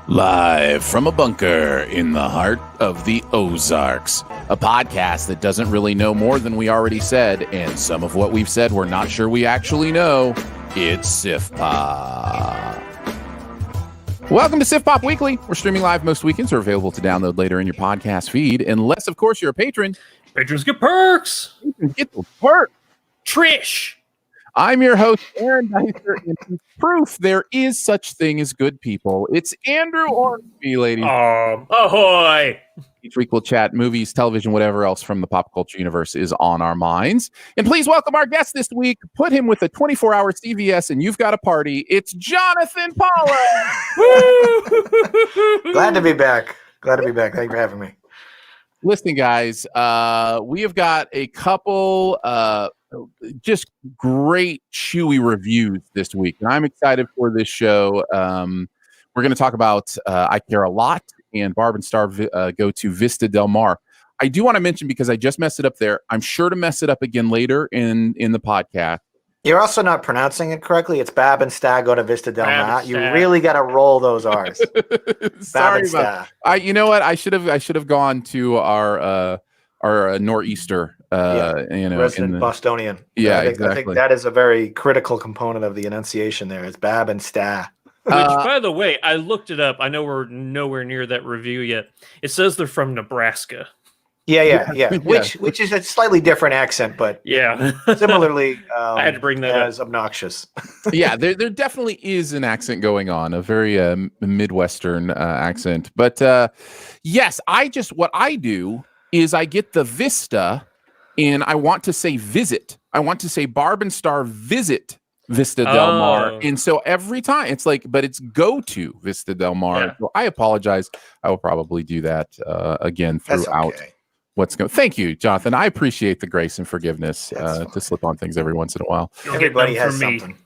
Live from a bunker in the heart of the Ozarks, a podcast that doesn't really know more than we already said, and some of what we've said we're not sure we actually know. It's Sif Pop. Welcome to Sif Pop Weekly. We're streaming live most weekends, are available to download later in your podcast feed, unless, of course, you're a patron. Patrons get perks. Patrons get the perks. Trish. I'm your host, Aaron Dicer, and proof there is such thing as good people. It's Andrew Ormsby, ladies. Ahoy! Each week we'll chat movies, television, whatever else from the pop culture universe is on our minds. And please welcome our guest this week. Put him with a 24-hour CVS and you've got a party. It's Jonathan Paula. Glad to be back. Thank you for having me. Listen, guys, we have got a couple just great chewy reviews this week, and I'm excited for this show. We're going to talk about I Care a Lot and Barb and Star go to Vista Del Mar. I do want to mention, because I just messed it up there, I'm sure to mess it up again later in the podcast. You're also not pronouncing it correctly. It's Bab and Sta go to Vista Del Mar. You really got to roll those R's. Sorry about that. You know what? I should have gone to our nor'easter. Resident Bostonian. Yeah, I think that is a very critical component of the enunciation there. It's Bab and Sta. Which, by the way, I looked it up. I know we're nowhere near that review yet. It says they're from Nebraska. Yeah. Which is a slightly different accent, but similarly, I had to bring that as obnoxious. Yeah, there definitely is an accent going on, a very Midwestern accent. But yes, what I do is I get the Vista, and I want to say visit. I want to say Barb and Star visit Vista Del Mar. And so every time it's like, but it's go to Vista Del Mar. Yeah. So I apologize. I will probably do that again throughout what's going. Thank you, Jonathan. I appreciate the grace and forgiveness to slip on things every once in a while. Everybody has something.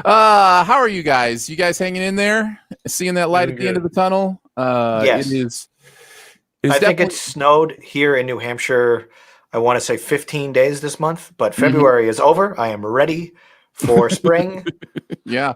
How are you guys? You guys hanging in there? Seeing that light at the end of the tunnel? Yes. It is. I think it snowed here in New Hampshire, I want to say 15 days this month, but February is over. I am ready for spring. Yeah,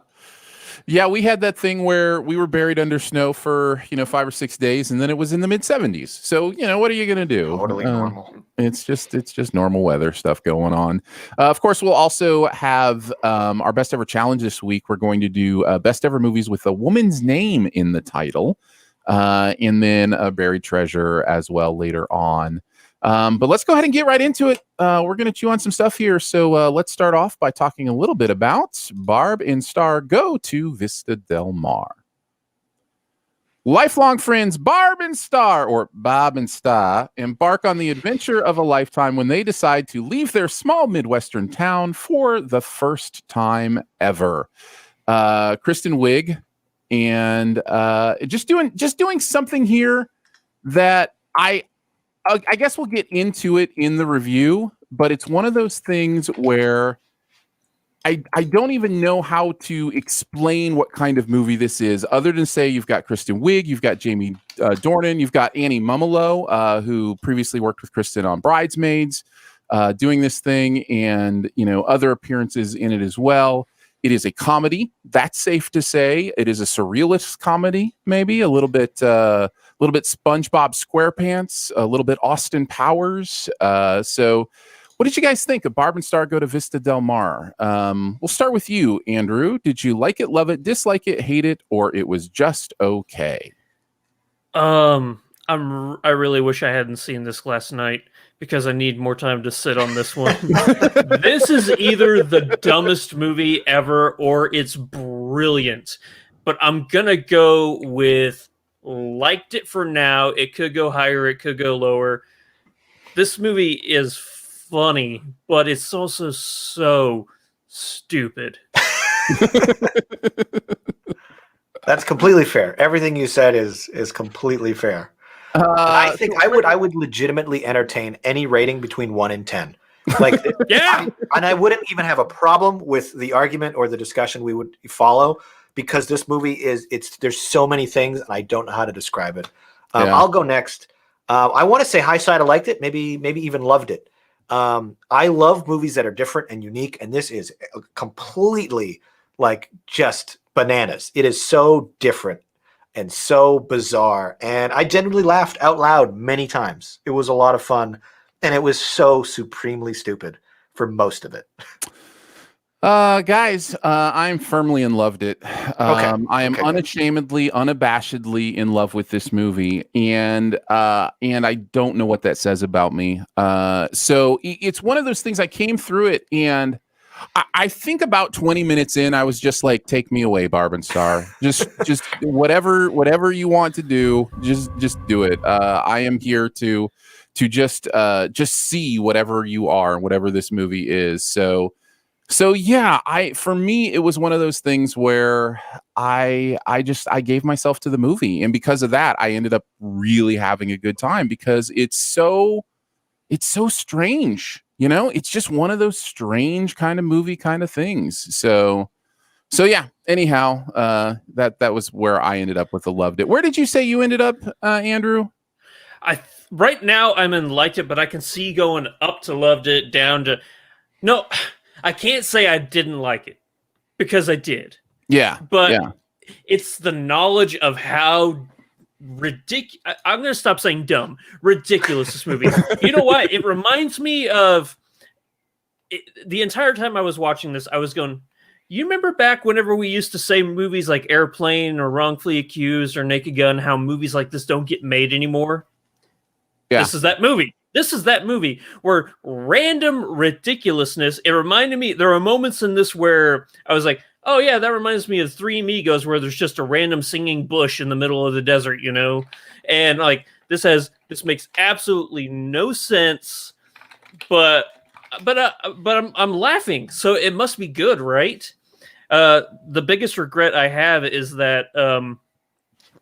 we had that thing where we were buried under snow for 5 or 6 days, and then it was in the mid 70s. So what are you gonna do? Totally normal. It's just normal weather stuff going on. Of course, we'll also have our best ever challenge this week. We're going to do best ever movies with a woman's name in the title. And then a buried treasure as well later on. But let's go ahead and get right into it. We're going to chew on some stuff here. So let's start off by talking a little bit about Barb and Star go to Vista Del Mar. Lifelong friends Barb and Star, or Bob and Star, embark on the adventure of a lifetime when they decide to leave their small Midwestern town for the first time ever. Kristen Wiig. And just doing something here that I guess we'll get into it in the review, but it's one of those things where I don't even know how to explain what kind of movie this is, other than say you've got Kristen Wiig, you've got Jamie Dornan, you've got Annie Mumolo, who previously worked with Kristen on Bridesmaids, doing this thing, and other appearances in it as well. It is a comedy. That's safe to say. It is a surrealist comedy, maybe a little bit little bit SpongeBob SquarePants, a little bit Austin Powers. So what did you guys think of Barb and Star Go to Vista Del Mar? We'll start with you, Andrew. Did you like it, love it, dislike it, hate it, or it was just okay? I really wish I hadn't seen this last night because I need more time to sit on this one. This is either the dumbest movie ever or it's brilliant. But I'm gonna go with liked it for now. It could go higher, it could go lower. This movie is funny, but it's also so stupid. That's completely fair. Everything you said is completely fair. I think I would legitimately entertain any rating between 1 and 10. Like, yeah, and I wouldn't even have a problem with the argument or the discussion we would follow because this movie there's so many things and I don't know how to describe it. I'll go next. I want to say high side. I liked it. Maybe even loved it. I love movies that are different and unique, and this is completely like just bananas. It is so different and so bizarre, and I genuinely laughed out loud many times. It was a lot of fun, and it was so supremely stupid for most of it. Guys, I'm firmly in loved it. I am unashamedly, unabashedly in love with this movie, and I don't know what that says about me. So it's one of those things. I came through it, and I think about 20 minutes in, I was just like, "Take me away, Barb and Star. Just whatever you want to do, just do it. I am here to just see whatever you are, whatever this movie is." So yeah, for me, it was one of those things where I gave myself to the movie, and because of that, I ended up really having a good time because it's so strange. It's just one of those strange kind of movie kind of things. So yeah. Anyhow, that was where I ended up with the loved it. Where did you say you ended up, Andrew? Right now I'm in liked it, but I can see going up to loved it, down to no. I can't say I didn't like it because I did. Yeah. But yeah. It's the knowledge of how ridiculous. I'm going to stop saying dumb. Ridiculous this movie. You know what? It reminds me of the entire time I was watching this, I was going, you remember back whenever we used to say movies like Airplane or Wrongfully Accused or Naked Gun, how movies like this don't get made anymore? Yeah. This is that movie. This is that movie where random ridiculousness. It reminded me, there are moments in this where I was like, oh yeah, that reminds me of Three Amigos, where there's just a random singing bush in the middle of the desert, and like this makes absolutely no sense, but I'm laughing, so it must be good, right? The biggest regret I have is that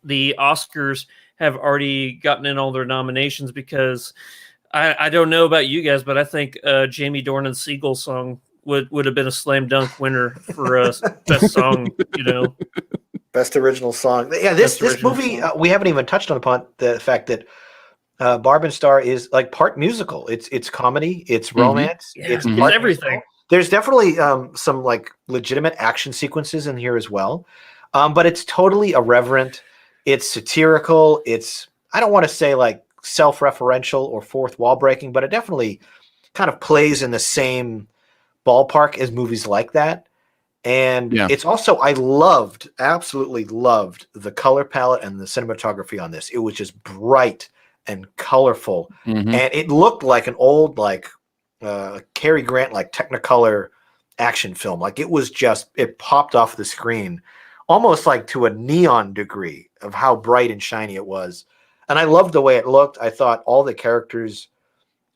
the Oscars have already gotten in all their nominations because I don't know about you guys, but I think Jamie Dornan's Seagull song would have been a slam dunk winner for best song, Best original song. Yeah, this movie, we haven't even touched upon the fact that Barb and Star is like part musical. It's comedy, it's romance, it's everything. Musical. There's definitely some like legitimate action sequences in here as well. But it's totally irreverent. It's satirical. It's, I don't want to say like self-referential or fourth wall breaking, but it definitely kind of plays in the same ballpark as movies like that. And it's also, I absolutely loved the color palette and the cinematography on this. It was just bright and colorful. And it looked like an old, like Cary Grant, like Technicolor action film. Like it popped off the screen almost like to a neon degree of how bright and shiny it was. And I loved the way it looked. I thought all the characters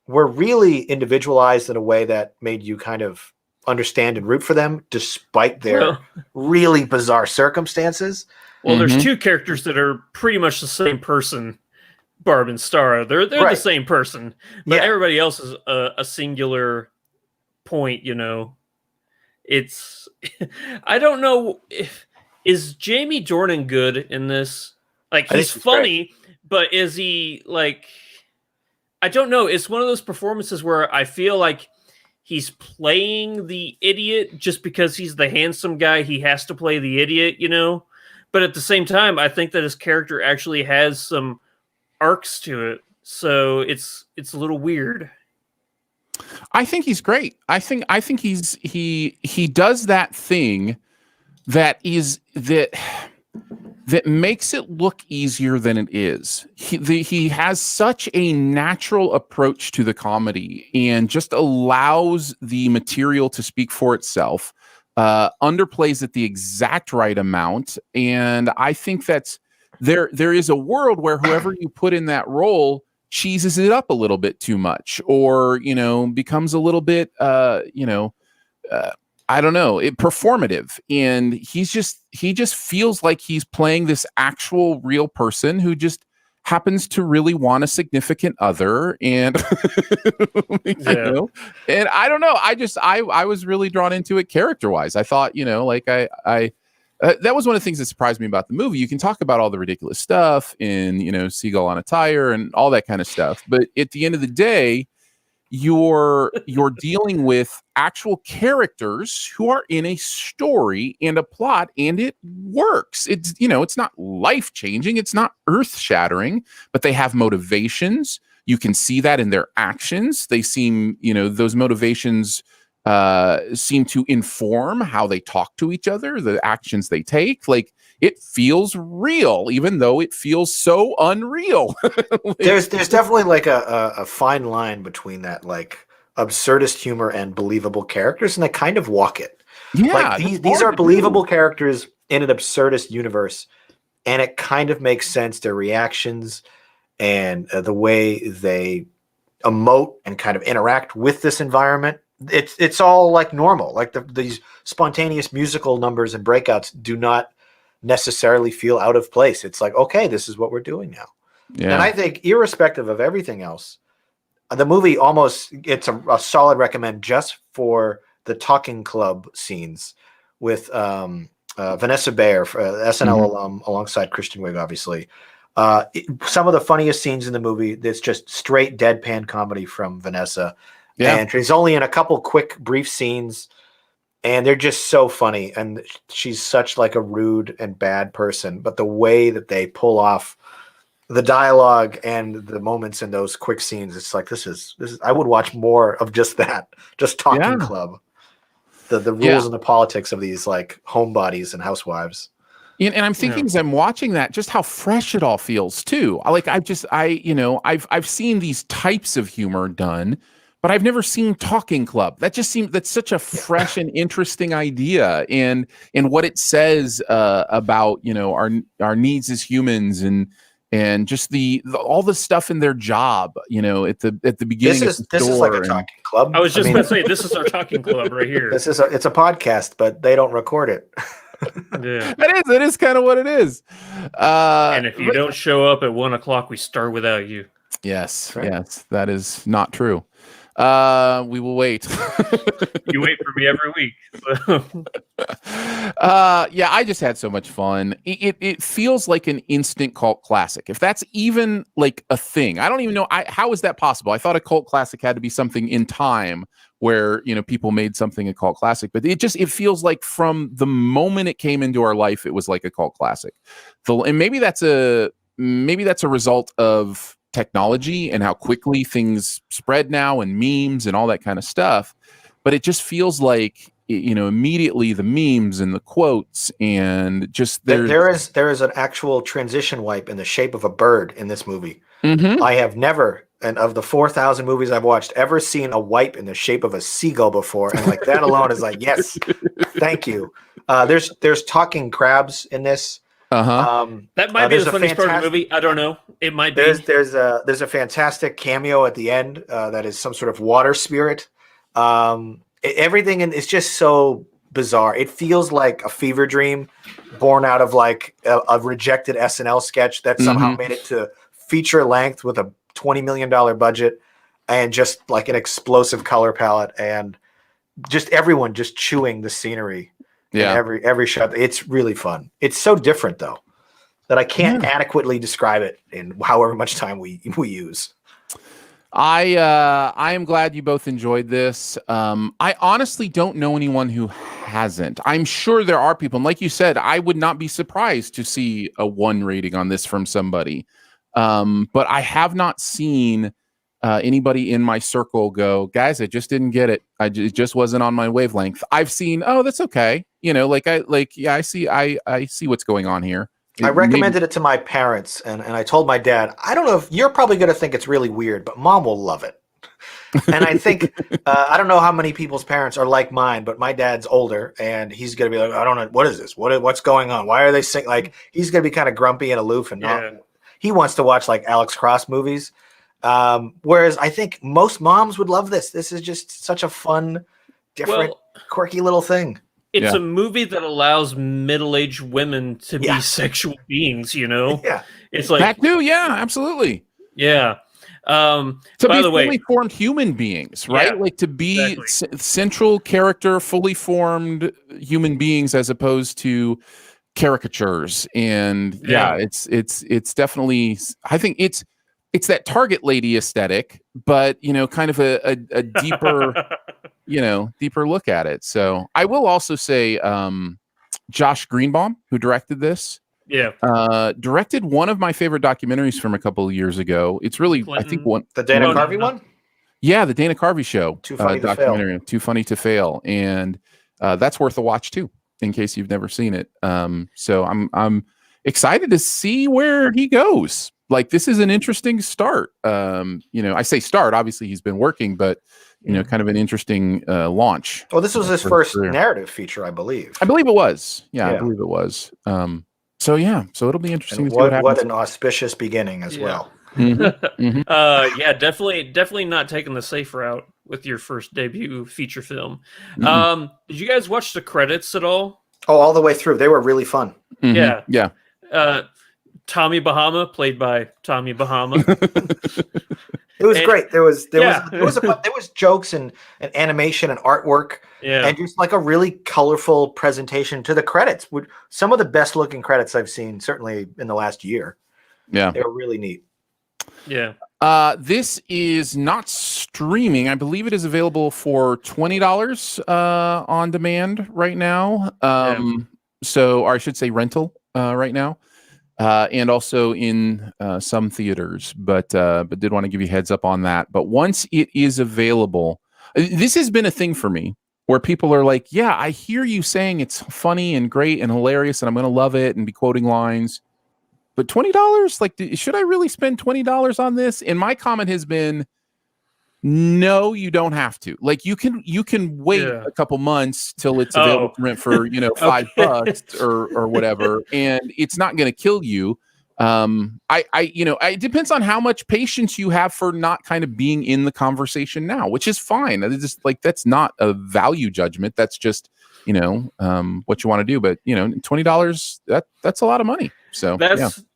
were really individualized in a way that made you kind of understand and root for them despite their really bizarre circumstances. Well, there's two characters that are pretty much the same person, Barb and Star. They're the same person, but everybody else is a singular point, It's I don't know is Jamie Dornan good in this? Like, he's funny, but is he like, I don't know. It's one of those performances where I feel like he's playing the idiot just because he's the handsome guy. He has to play the idiot, But at the same time, I think that his character actually has some arcs to it, so it's a little weird. I think he's great. I think he does that thing that makes it look easier than it is. He has such a natural approach to the comedy and just allows the material to speak for itself, underplays it the exact right amount. And I think that's there is a world where whoever you put in that role cheeses it up a little bit too much, or, becomes a little bit, I don't know, performative. And he just feels like he's playing this actual real person who just happens to really want a significant other. And, and I don't know. I was really drawn into it character wise. I thought, that was one of the things that surprised me about the movie. You can talk about all the ridiculous stuff in, Seagull on a Tire and all that kind of stuff. But at the end of the day, you're dealing with actual characters who are in a story and a plot, and it works. It's, it's not life-changing. It's not earth-shattering, but they have motivations. You can see that in their actions. They seem, those motivations seem to inform how they talk to each other, the actions they take. Like, it feels real, even though it feels so unreal. There's definitely like a fine line between that like absurdist humor and believable characters, and they kind of walk it. Yeah, like these are believable characters in an absurdist universe, and it kind of makes sense. Their reactions and the way they emote and kind of interact with this environment. It's all like normal. Like these spontaneous musical numbers and breakouts do not necessarily feel out of place. It's like, okay, this is what we're doing now. Yeah. And I think irrespective of everything else, the movie it's a solid recommend just for the talking club scenes with Vanessa Bayer, SNL alum, alongside Kristen Wiig, obviously. Some of the funniest scenes in the movie, it's just straight deadpan comedy from Vanessa. Yeah. And she's only in a couple quick, brief scenes, and they're just so funny. And she's such like a rude and bad person, but the way that they pull off the dialogue and the moments in those quick scenes, it's like this is. I would watch more of just that, just talking club, the rules and the politics of these like homebodies and housewives. And I'm thinking as I'm watching that, just how fresh it all feels too. I've seen these types of humor done, but I've never seen Talking Club. That's such a fresh and interesting idea, and what it says about our needs as humans, and just all the stuff in their job. At the beginning. This is like a talking club. I was just going to say, this is our talking club right here. It's a podcast, but they don't record it. Yeah, it is kind of what it is. And if you don't show up at 1:00, we start without you. Yes, right. Yes, that is not true. We will wait. You wait for me every week. So. I just had so much fun. It feels like an instant cult classic, if that's even like a thing. I don't even know. How is that possible? I thought a cult classic had to be something in time where people made something a cult classic, but it feels like from the moment it came into our life, it was like a cult classic. And maybe that's a result of technology and how quickly things spread now, and memes and all that kind of stuff. But it just feels like immediately the memes and the quotes, and just there is an actual transition wipe in the shape of a bird in this movie. Mm-hmm. I have never, and of the 4,000 movies I've watched, ever seen a wipe in the shape of a seagull before, and like that alone is like, yes, thank you. There's talking crabs in this. That might be the funniest part of the movie. I don't know. It might be. There's a fantastic cameo at the end that is some sort of water spirit. Everything is just so bizarre. It feels like a fever dream born out of like a rejected SNL sketch that somehow made it to feature length with a $20 million budget and just like an explosive color palette and just everyone just chewing the scenery. Yeah, every shot. It's really fun. It's so different though that I can't adequately describe it in however much time we use. I am glad you both enjoyed this. I honestly don't know anyone who hasn't. I'm sure there are people, and like you said, I would not be surprised to see a 1 rating on this from somebody. But I have not seen anybody in my circle go, guys, I just didn't get it. It just wasn't on my wavelength. I've seen, oh, that's okay. I see what's going on here. I recommended it to my parents, and I told my dad, I don't know if you're probably going to think it's really weird, but Mom will love it. And I think, I don't know how many people's parents are like mine, but my dad's older, and he's going to be like, I don't know, what is this? What's going on? Why are they saying, like, he's going to be kind of grumpy and aloof, and he wants to watch, like, Alex Cross movies. Whereas I think most moms would love this. This is just such a fun, different, quirky little thing. It's a movie that allows middle-aged women to be sexual beings, you know? Yeah. It's like that too, absolutely. Yeah. To by be the way, fully formed human beings, right? Like to be central character, fully formed human beings as opposed to caricatures. And it's definitely, I think it's that Target lady aesthetic, but kind of a deeper deeper look at it. So I will also say Josh Greenbaum, who directed this, directed one of my favorite documentaries from a couple of years ago. It's really Clinton. I think the Dana Carvey one. Yeah, the Dana Carvey show. Too funny to documentary, fail. Too Funny to Fail, and that's worth a watch too, in case you've never seen it. So I'm excited to see where he goes. Like, this is an interesting start. I say start. Obviously, he's been working, but kind of an interesting launch. Well, this was his first narrative feature, I believe. I believe it was. Yeah, I believe it was. So it'll be interesting And to see what happens. What an auspicious beginning as well. Mm-hmm. Mm-hmm. Definitely not taking the safe route with your first debut feature film. Mm-hmm. Did you guys watch the credits at all? Oh, all the way through. They were really fun. Mm-hmm. Yeah. Tommy Bahama, played by Tommy Bahama. It was great. There was jokes and animation and artwork, and just like a really colorful presentation to the credits. Some of the best looking credits I've seen, certainly in the last year. Yeah, they were really neat. Yeah. This is not streaming. I believe it is available for $20 on demand right now. So, or I should say rental right now. And also in some theaters, but did want to give you a heads up on that. But once it is available, this has been a thing for me where people are like, yeah, I hear you saying it's funny and great and hilarious and I'm going to love it and be quoting lines, but $20, like, should I really spend $20 on this? And my comment has been, no, you don't have to. Like, you can wait a couple months till it's available to rent for $5 or whatever, and it's not going to kill you. It depends on how much patience you have for not kind of being in the conversation now, which is fine. It's just like, that's not a value judgment. That's just what you want to do. But $20, that's a lot of money. So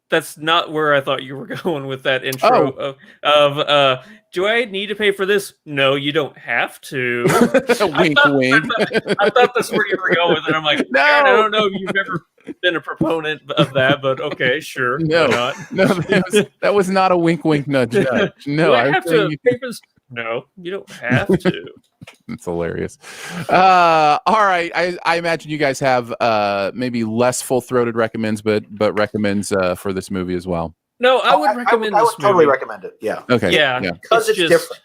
that's not where I thought you were going with that intro of do I need to pay for this? No, you don't have to. Wink, wink. I thought that's where you were going with it. I'm like, no, I don't know if you've ever been a proponent of that, but okay, sure. No, that was not a wink, wink, nudge. No, I have to pay for this. No, you don't have to. That's hilarious. All right. I imagine you guys have maybe less full-throated recommends, but recommends for this movie as well. No, I would recommend this movie. I would totally recommend it. Yeah. Okay. Yeah. Because it's different.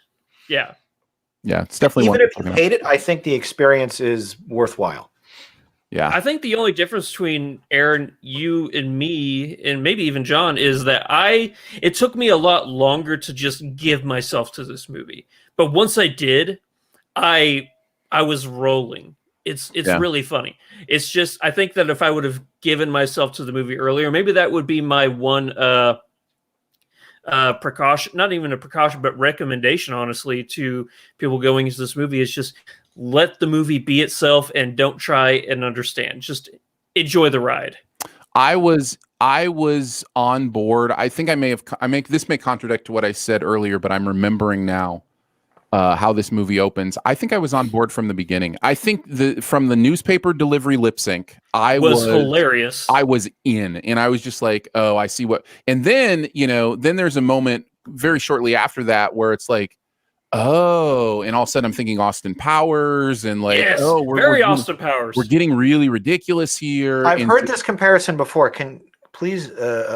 Yeah. Yeah. It's definitely even if you hate it, I think the experience is worthwhile. Yeah. I think the only difference between Aaron, you, and me, and maybe even John, is that it took me a lot longer to just give myself to this movie. But once I did, I was rolling. It's really funny. It's just, I think that if I would have given myself to the movie earlier, maybe that would be my one precaution, not even a precaution, but recommendation, honestly, to people going into this movie, is just let the movie be itself and don't try and understand. Just enjoy the ride. I was on board. I think this may contradict what I said earlier, but I'm remembering now how this movie opens. I think I was on board from the beginning. I think from the newspaper delivery lip sync, I was hilarious. I was in, and I was just like, oh, I see what. And then then there's a moment very shortly after that where it's like, oh, and all of a sudden I'm thinking Austin Powers and like, we're Austin Powers. We're getting really ridiculous here. I've heard this comparison before. please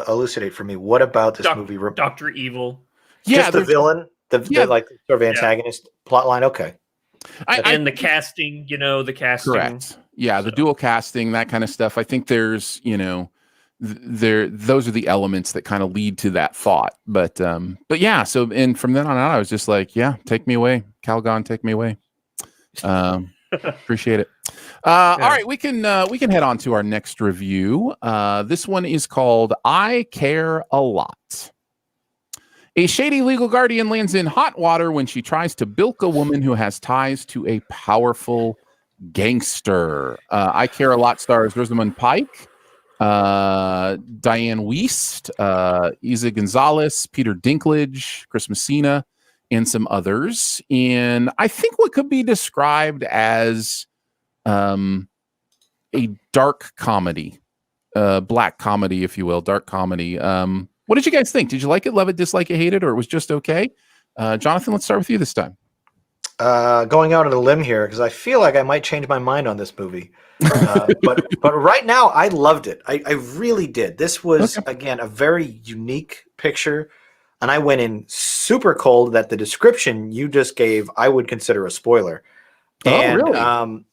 elucidate for me what about this movie? Dr. Evil. Yeah, just the villain, the like sort of antagonist plot line. Okay, and the casting, the casting. Correct. Yeah, the dual casting, that kind of stuff. I think there's, those are the elements that kind of lead to that thought. But yeah. So, and from then on out, I was just like, yeah, take me away, Calgon, take me away. Appreciate it. All right, we can head on to our next review. This one is called "I Care a Lot." A shady legal guardian lands in hot water when she tries to bilk a woman who has ties to a powerful gangster. I Care a Lot stars Rosamund Pike, Diane Wiest, Isa Gonzalez, Peter Dinklage, Chris Messina, and some others. And I think what could be described as a dark comedy, black comedy, if you will, dark comedy. What did you guys think? Did you like it, love it, dislike it, hate it, or it was just okay? Jonathan, let's start with you this time. Going out on a limb here because I feel like I might change my mind on this movie. But right now, I loved it. I really did. This was, again, a very unique picture. And I went in super cold that the description you just gave, I would consider a spoiler. And really?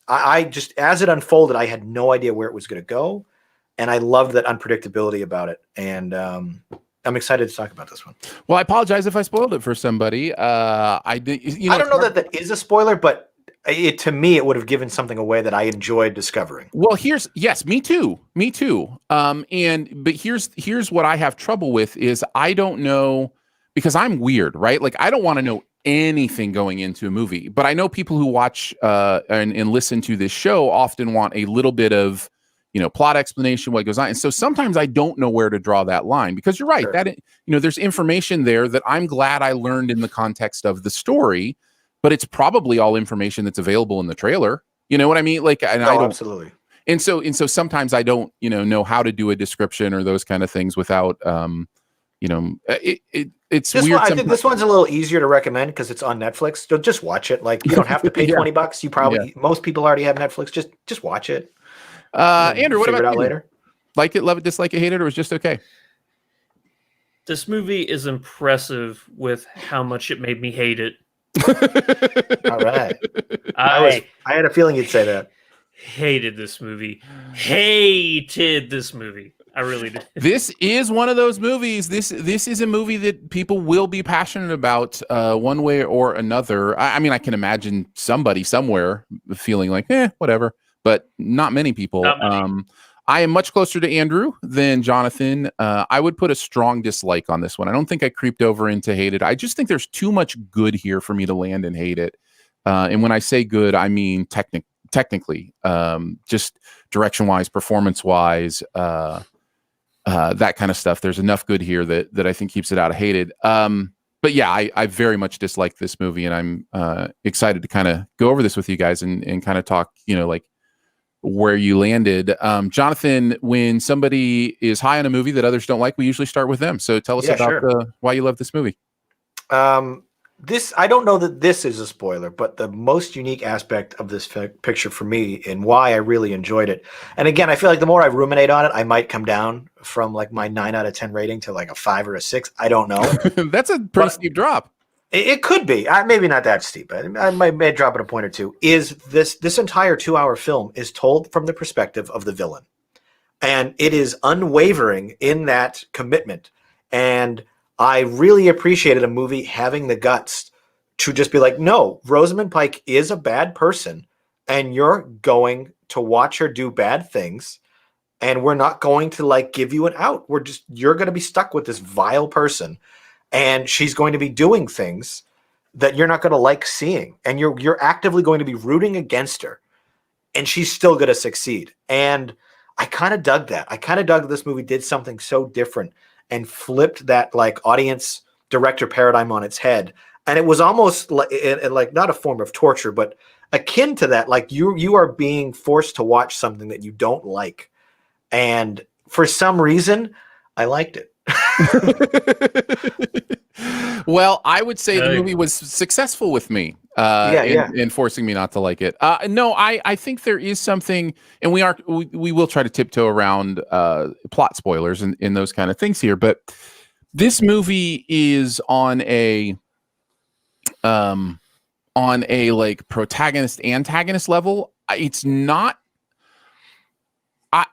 I just, as it unfolded, I had no idea where it was going to go. And I loved that unpredictability about it. And I'm excited to talk about this one. Well, I apologize if I spoiled it for somebody. I did. I don't know that is a spoiler, but to me, it would have given something away that I enjoyed discovering. Well, me too. But here's what I have trouble with is I don't know, because I'm weird, right? Like I don't want to know anything going into a movie, but I know people who watch and listen to this show often want a little bit of, plot explanation, what goes on. And so sometimes I don't know where to draw that line, because you're right, sure, that, there's information there that I'm glad I learned in the context of the story, but it's probably all information that's available in the trailer. You know what I mean? Like, and I don't, absolutely. And so sometimes I don't, know how to do a description or those kind of things without, it's this weird. I think this one's a little easier to recommend because it's on Netflix. So just watch it. Like, you don't have to pay $20. You probably, most people already have Netflix. Just watch it. Andrew, what about you? Later? Like it, love it, dislike it, hate it, or was just okay? This movie is impressive with how much it made me hate it. All right. I had a feeling you'd say that. Hated this movie. Hated this movie. I really did. This is one of those movies. This is a movie that people will be passionate about one way or another. I mean, I can imagine somebody somewhere feeling like, whatever. But not many people. Not many. I am much closer to Andrew than Jonathan. I would put a strong dislike on this one. I don't think I creeped over into hate it. I just think there's too much good here for me to land and hate it. And when I say good, I mean technically, just direction-wise, performance-wise, that kind of stuff. There's enough good here that I think keeps it out of hated. But yeah, I very much dislike this movie, and I'm excited to kind of go over this with you guys and kind of talk, like, where you landed. Jonathan, when somebody is high on a movie that others don't like, we usually start with them. So tell us about why you love this movie. I don't know that this is a spoiler, but the most unique aspect of this picture for me and why I really enjoyed it. And again, I feel like the more I ruminate on it, I might come down from like my 9 out of 10 rating to like a 5 or a 6. I don't know. That's a pretty steep drop. It could be. Maybe not that steep. I may drop it a point or two. Is this entire 2-hour film is told from the perspective of the villain. And it is unwavering in that commitment. And I really appreciated a movie having the guts to just be like, no, Rosamund Pike is a bad person, and you're going to watch her do bad things, and we're not going to like give you an out. You're going to be stuck with this vile person. And she's going to be doing things that you're not going to like seeing. And you're actively going to be rooting against her. And she's still going to succeed. And I kind of dug that. I kind of dug that this movie did something so different and flipped that like audience director paradigm on its head. And it was almost like not a form of torture, but akin to that. Like you are being forced to watch something that you don't like. And for some reason, I liked it. Well, I would say the movie was successful with me. and forcing me not to like it. No, I think there is something, and we will try to tiptoe around plot spoilers and those kind of things here, but this movie is on a like protagonist antagonist level. It's not.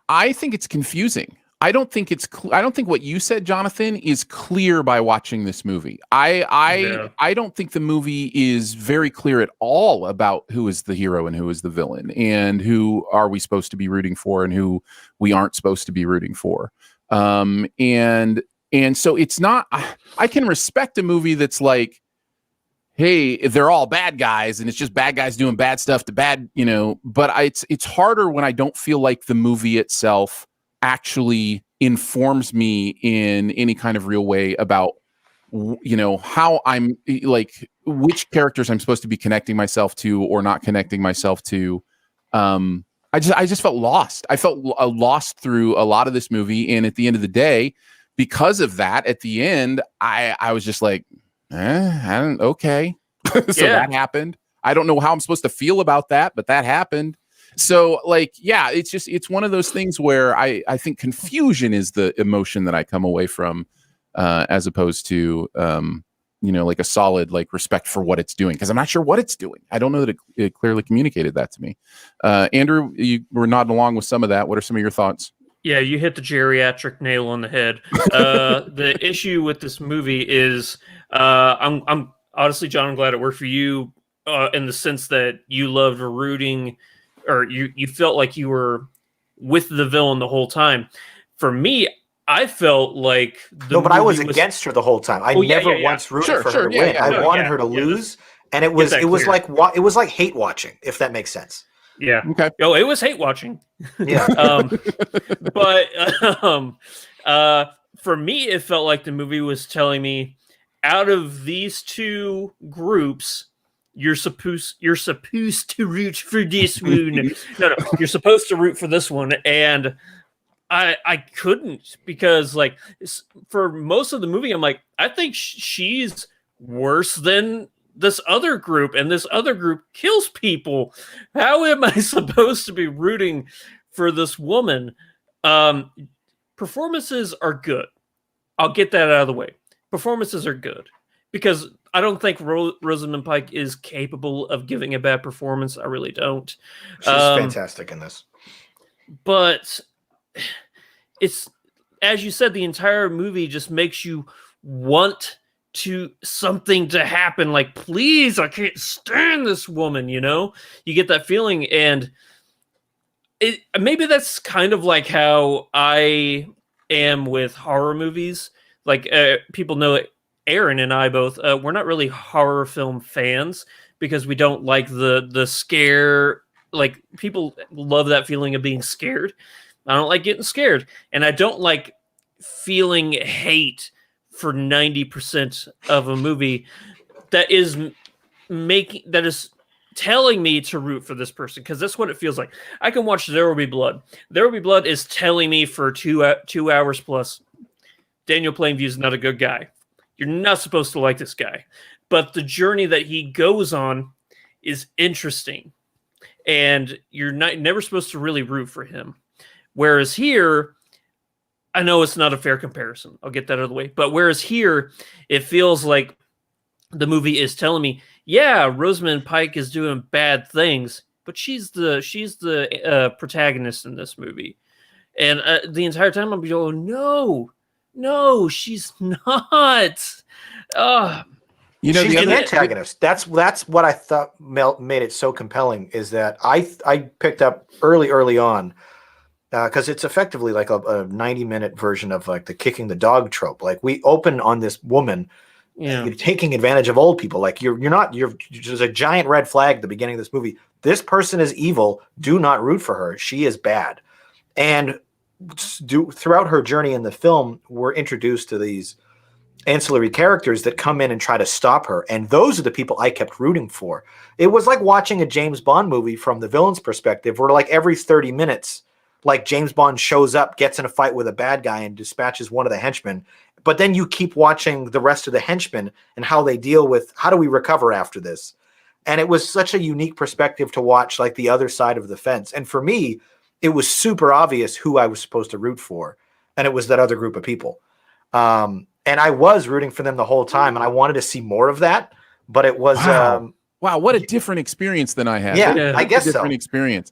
I think it's confusing. I don't think I don't think what you said, Jonathan, is clear by watching this movie. I don't think the movie is very clear at all about who is the hero and who is the villain, and who are we supposed to be rooting for and who we aren't supposed to be rooting for. And so it's not. I can respect a movie that's like, hey, they're all bad guys and it's just bad guys doing bad stuff to bad, but it's harder when I don't feel like the movie itself actually informs me in any kind of real way about, how I'm like, which characters I'm supposed to be connecting myself to or not connecting myself to. I just felt lost. I felt lost through a lot of this movie. And at the end of the day, because of that, at the end, I was just like, okay. So that happened. I don't know how I'm supposed to feel about that, but that happened. So like, yeah, it's one of those things where I think confusion is the emotion that I come away from, as opposed to, like a solid, like respect for what it's doing. Cause I'm not sure what it's doing. I don't know that it clearly communicated that to me. Andrew, you were nodding along with some of that. What are some of your thoughts? Yeah, you hit the geriatric nail on the head. The issue with this movie is, I'm honestly, John, I'm glad it worked for you in the sense that you loved rooting, or you felt like you were with the villain the whole time. For me, I felt like I was against her the whole time. I never once rooted for her to win. I wanted her to lose, and it was like hate watching, if that makes sense. Yeah. Okay. Oh, it was hate watching. Yeah. But for me, it felt like the movie was telling me, out of these two groups, you're supposed to root for this one. No, you're supposed to root for this one, and I couldn't, because like for most of the movie, I'm like, I think she's worse than this other group, and this other group kills people. How am I supposed to be rooting for this woman? Performances are good. I'll get that out of the way. Performances are good, because I don't think Rosamund Pike is capable of giving a bad performance. I really don't. She's fantastic in this. But it's, as you said, the entire movie just makes you want something to happen. Like, please, I can't stand this woman, you get that feeling. And maybe that's kind of like how I am with horror movies. Like, people know it. Aaron and I both, we're not really horror film fans, because we don't like the scare. Like, people love that feeling of being scared. I don't like getting scared, and I don't like feeling hate for 90% of a movie that is telling me to root for this person, because that's what it feels like. I can watch There Will Be Blood. There Will Be Blood is telling me for 2 hours plus, Daniel Plainview is not a good guy. You're not supposed to like this guy. But the journey that he goes on is interesting, and you're never supposed to really root for him. Whereas here, I know it's not a fair comparison. I'll get that out of the way. But whereas here, it feels like the movie is telling me, yeah, Rosamund Pike is doing bad things, but she's the protagonist in this movie. And the entire time I'm going, no, she's not. She's the antagonist. That's what I thought made it so compelling, is that I picked up early on, because it's effectively like a 90-minute version of like the kicking the dog trope. Like, we open on this woman you're taking advantage of old people. Like, you're there's a giant red flag at the beginning of this movie. This person is evil. Do not root for her. She is bad. And throughout her journey in the film, we're introduced to these ancillary characters that come in and try to stop her, and those are the people I kept rooting for. It was like watching a James Bond movie from the villain's perspective, where like every 30 minutes, like, James Bond shows up, gets in a fight with a bad guy, and dispatches one of the henchmen, but then you keep watching the rest of the henchmen and how they deal with, how do we recover after this? And it was such a unique perspective to watch, like the other side of the fence. And for me, it was super obvious who I was supposed to root for. And it was that other group of people. And I was rooting for them the whole time. And I wanted to see more of that. But it was... Wow, what a different experience than I had. Yeah, I guess different so. experience.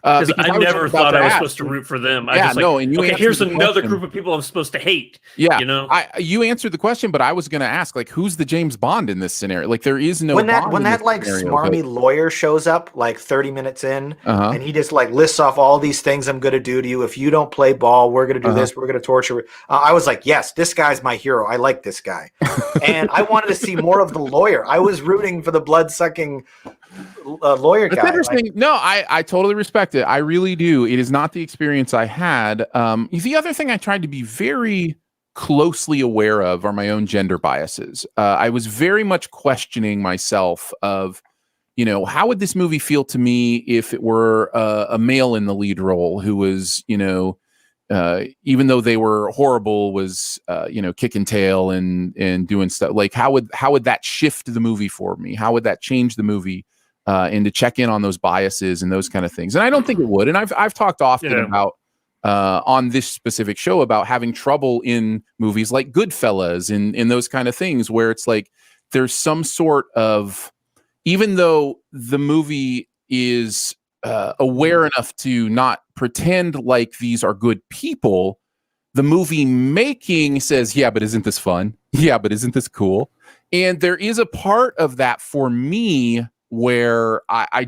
Because I never thought I was supposed to root for them. I just and you here's answered the another question. group of people I'm supposed to hate. Yeah, you know, you answered the question, but I was going to ask, like, who's the James Bond in this scenario? Like, there is no when that scenario, smarmy lawyer shows up like 30 minutes in, Uh-huh. and he just like lists off all these things I'm going to do to you if you don't play ball. We're going to do this. We're going to torture. I was like, yes, this guy's my hero. I like this guy, and I wanted to see more of the lawyer. I was rooting for the blood sucking lawyer guy. That's interesting. No, I totally respect it. I really do. It is not the experience I had. The other thing I tried to be very closely aware of are my own gender biases. I was very much questioning myself of, how would this movie feel to me if it were a male in the lead role who was, even though they were horrible, was kicking tail and doing stuff. Like, how would that shift the movie for me? How would that change the movie? And to check in on those biases and those kind of things. And I don't think it would. And I've talked often about on this specific show about having trouble in movies like Goodfellas and those kind of things where it's like there's some sort of, even though the movie is aware enough to not pretend like these are good people, the movie making says, yeah, but isn't this fun? Yeah, but isn't this cool? And there is a part of that for me where I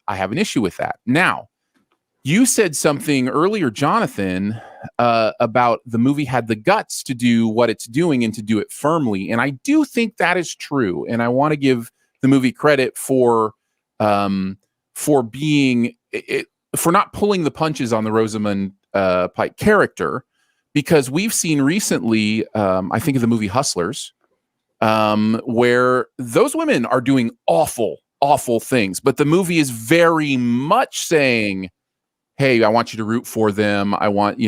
have an issue with that. Now, you said something earlier, Jonathan, about the movie had the guts to do what it's doing and to do it firmly. And I do think that is true. And I want to give the movie credit for being for not pulling the punches on the Rosamund Pike character, because we've seen recently, I think of the movie Hustlers, where those women are doing awful things, but the movie is very much saying, hey, I want you to root for them. I want,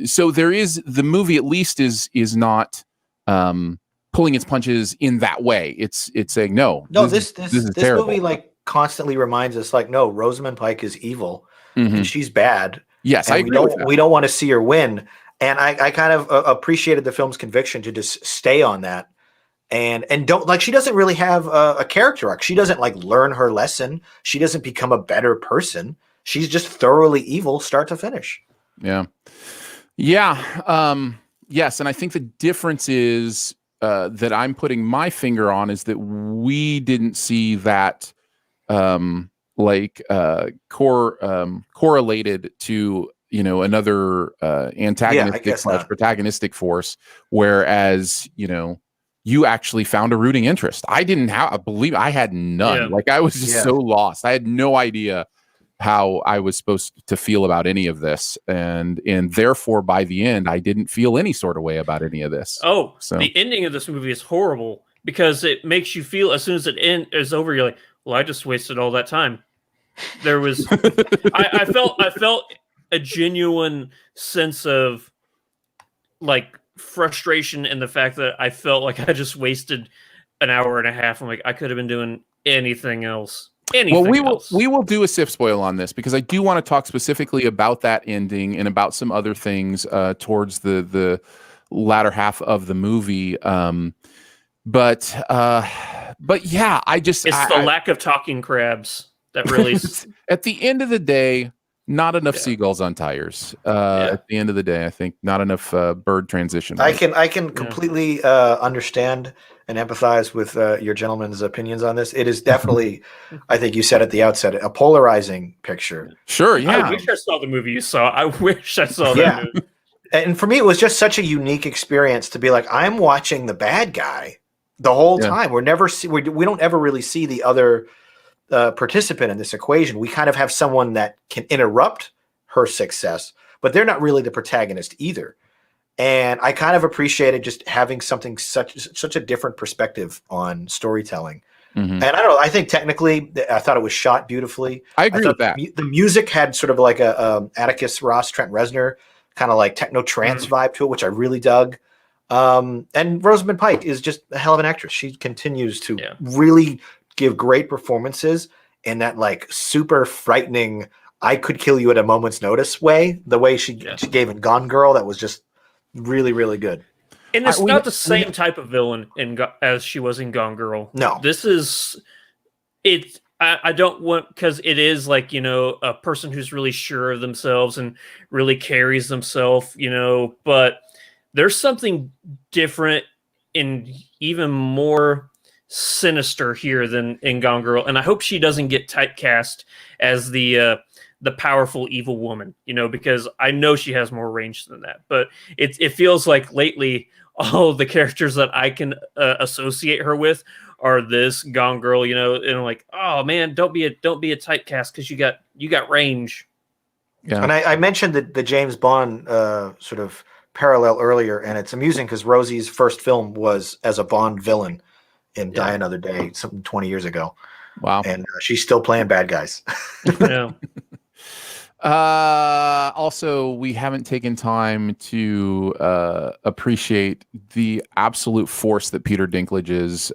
so there is, the movie at least is not pulling its punches in that way. It's saying, no, this movie like constantly reminds us, like, no, Rosamund Pike is evil and she's bad. Yes, I agree with that. We don't want to see her win. And I kind of appreciated the film's conviction to just stay on that. And don't, like, she doesn't really have a character arc. She doesn't like learn her lesson. She doesn't become a better person. She's just thoroughly evil, start to finish. Yeah. Yes. And I think the difference is that I'm putting my finger on is that we didn't see that correlated to, another antagonistic / protagonistic force. Whereas, you actually found a rooting interest. I didn't have, I believe I had none. Yeah. Like, I was just so lost. I had no idea how I was supposed to feel about any of this. And therefore, by the end, I didn't feel any sort of way about any of this. Oh, so the ending of this movie is horrible because it makes you feel, as soon as it is over, you're like, well, I just wasted all that time. There was, I felt a genuine sense of like frustration in the fact that I felt like I just wasted an hour and a half. I'm like, I could have been doing anything else. Well, we will do a SIF spoil on this because I do want to talk specifically about that ending and about some other things towards the latter half of the movie. But yeah, it's the lack of talking crabs that really at the end of the day. Not enough seagulls on tires. At the end of the day, I think not enough bird transition. I can completely understand and empathize with your gentleman's opinions on this. It is definitely, I think you said at the outset, a polarizing picture. Sure, yeah. I wish I saw the movie you saw. I wish I saw that movie. And for me, it was just such a unique experience to be like, I'm watching the bad guy the whole time. We don't ever really see the other participant in this equation. We kind of have someone that can interrupt her success, but they're not really the protagonist either. And I kind of appreciated just having something such a different perspective on storytelling. Mm-hmm. And I don't know, I think technically I thought it was shot beautifully. I agree with that. The music had sort of like a Atticus Ross, Trent Reznor kind of like techno trance vibe to it, which I really dug. And Rosamund Pike is just a hell of an actress. She continues to really give great performances in that like super frightening, I could kill you at a moment's notice way. The way she gave in Gone Girl, that was just really, really good. And it's not the same type of villain as she was in Gone Girl. No, this is it. I don't want, because it is like, a person who's really sure of themselves and really carries themselves, but there's something different and even more sinister here than in Gone Girl. And I hope she doesn't get typecast as the powerful evil woman, because I know she has more range than that. But it feels like lately all the characters that I can associate her with are this Gone Girl, and I'm like, oh man, don't be a typecast because you got range. Yeah. And I mentioned the James Bond sort of parallel earlier, and it's amusing because Rosie's first film was as a Bond villain in Die Another Day, something 20 years ago. Wow. And she's still playing bad guys. Yeah. Also, we haven't taken time to appreciate the absolute force that Peter Dinklage is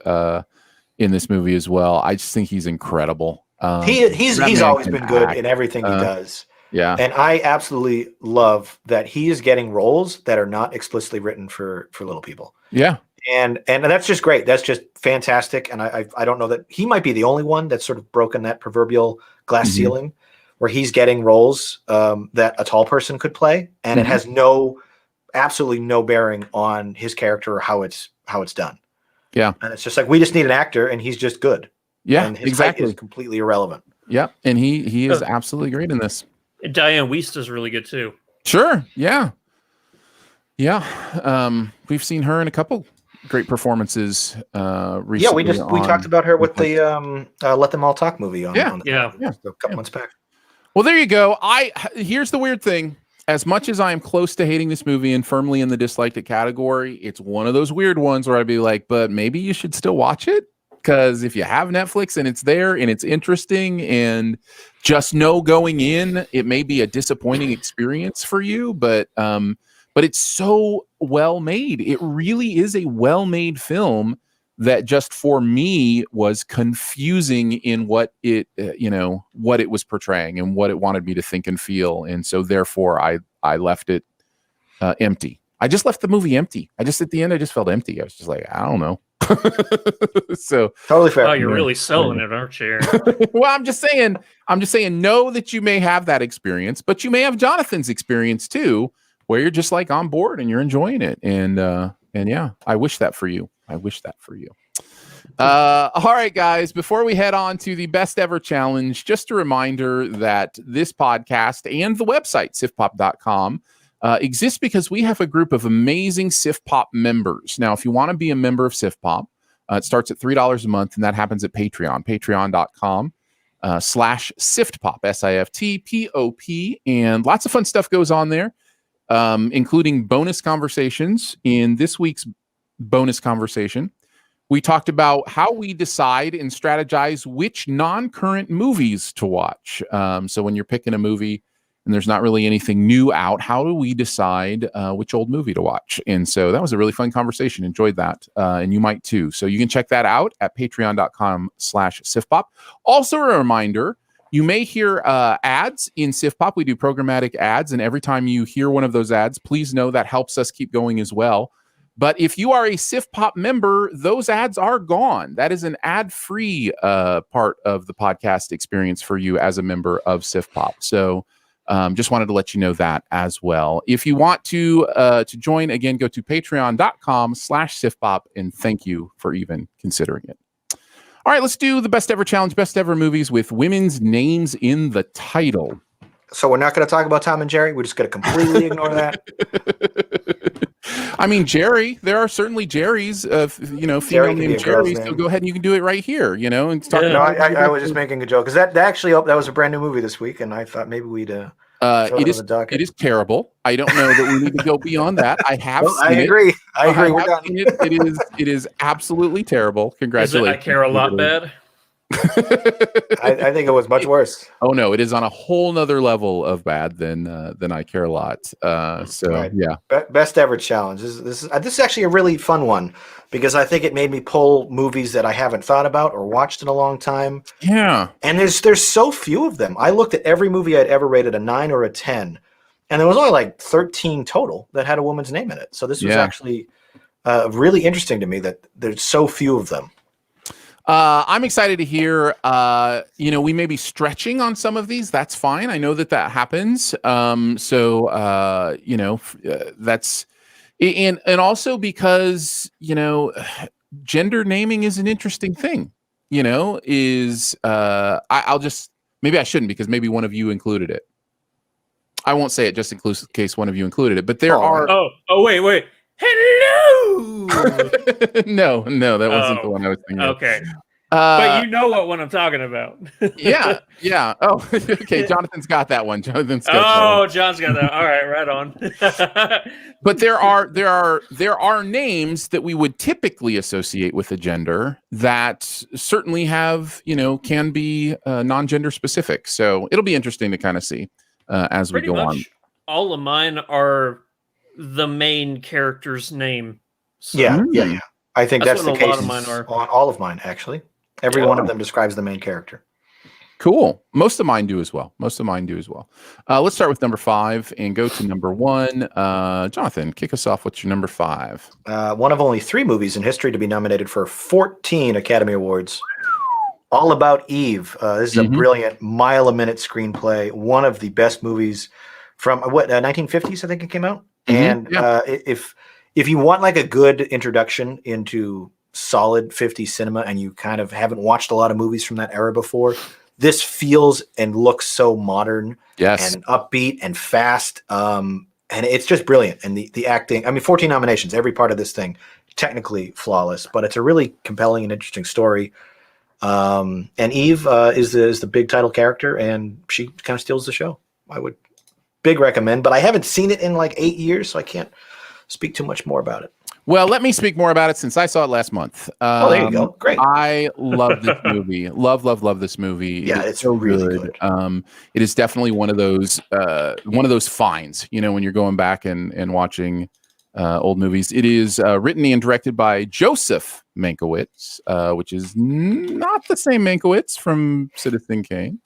in this movie as well. I just think he's incredible. He's always been good in everything he does. Yeah. And I absolutely love that he is getting roles that are not explicitly written for little people. Yeah. And that's just great. That's just fantastic. And I don't know that he might be the only one that's sort of broken that proverbial glass ceiling where he's getting roles that a tall person could play. And it has absolutely no bearing on his character or how it's done. Yeah. And it's just like, we just need an actor and he's just good. Yeah, and his exactly. height is completely irrelevant. Yeah. And he is absolutely great in this. Diane Wiest is really good too. Sure. Yeah. Yeah. We've seen her in a couple great performances recently. Yeah, we talked about her with the Let Them All Talk movie on a couple months back. Well, there you go. Here's the weird thing. As much as I am close to hating this movie and firmly in the disliked it category, it's one of those weird ones where I'd be like, but maybe you should still watch it. Because if you have Netflix and it's there and it's interesting, and just know going in, it may be a disappointing experience for you, but it's so well made. It really is a well made film that just for me was confusing in what it what it was portraying and what it wanted me to think and feel, and so therefore I left it empty. I just left the movie empty. At the end I just felt empty. I was just like, I don't know. So totally fair. Oh, you're really selling it, aren't you? Well, I'm just saying, know that you may have that experience, but you may have Jonathan's experience too, where you're just like on board and you're enjoying it. And yeah, I wish that for you. All right, guys, before we head on to the best ever challenge, just a reminder that this podcast and the website, sifpop.com, exists because we have a group of amazing SifPop members. Now, if you want to be a member of SifPop, it starts at $3 a month, and that happens at patreon.com /SiftPop, SIFTPOP, and lots of fun stuff goes on there, including bonus conversations. In this week's bonus conversation, we talked about how we decide and strategize which non-current movies to watch. So when you're picking a movie and there's not really anything new out, how do we decide which old movie to watch? And so that was a really fun conversation. Enjoyed that. And you might too. So you can check that out at patreon.com /SifPop. Also a reminder, you may hear ads in SifPop. We do programmatic ads. And every time you hear one of those ads, please know that helps us keep going as well. But if you are a SifPop member, those ads are gone. That is an ad-free part of the podcast experience for you as a member of SifPop. So just wanted to let you know that as well. If you want to join, again, go to patreon.com /SifPop, and thank you for even considering it. All right, let's do the best ever challenge, best ever movies with women's names in the title. So we're not going to talk about Tom and Jerry. We're just going to completely ignore that. I mean, Jerry, there are certainly Jerrys, female named Jerry. So go ahead and you can do it right here, and talk about I was just making a joke because that was a brand new movie this week, and I thought maybe we'd it is terrible. I don't know that we need to go beyond that. I have I agree. We're done. It is absolutely terrible. Congratulations. Is it I Care a Lot bad? I think it was much worse. Oh no, it is on a whole nother level of bad than I Care a Lot. So Right. yeah, Best ever challenge. This is actually a really fun one because I think it made me pull movies that I haven't thought about or watched in a long time. yeah. And there's so few of them. I looked at every movie I'd ever rated a 9 or a 10, and there was only like 13 total that had a woman's name in it. So this was actually really interesting to me that there's so few of them. I'm excited to hear. We may be stretching on some of these. That's fine. I know that happens. That's and also because gender naming is an interesting thing. I'll just maybe I shouldn't because maybe one of you included it. I won't say it just in case one of you included it. But there are. Oh, wait. Hello. No, that wasn't the one I was thinking. Okay. But you know what one I'm talking about. yeah. Oh, okay. Jonathan's got that one. John's got that. All right, right on. But there are names that we would typically associate with a gender that certainly have can be non-gender specific. So it'll be interesting to kind of see as we go on. All of mine are the main character's name. So. Yeah. I think that's the case of mine are. On all of mine, actually. Every one of them describes the main character. Cool. Most of mine do as well. Let's start with number 5 and go to number 1. Jonathan, kick us off. What's your number 5? One of only 3 movies in history to be nominated for 14 Academy Awards. All About Eve. This is a brilliant mile-a-minute screenplay. One of the best movies from 1950s, I think it came out. And if you want like a good introduction into solid 50s cinema and you kind of haven't watched a lot of movies from that era before, this feels and looks so modern and upbeat and fast. And it's just brilliant. And the acting, 14 nominations, every part of this thing, technically flawless, but it's a really compelling and interesting story. And Eve is the big title character, and she kind of steals the show. I would big recommend, but I haven't seen it in like 8 years, so I can't speak too much more about it. Well, let me speak more about it since I saw it last month. There you go. Great. I love this movie. Love this movie. Yeah, it's so really good. It is definitely one of those finds, when you're going back and watching old movies. It is written and directed by Joseph Mankiewicz, which is not the same Mankiewicz from Citizen Kane.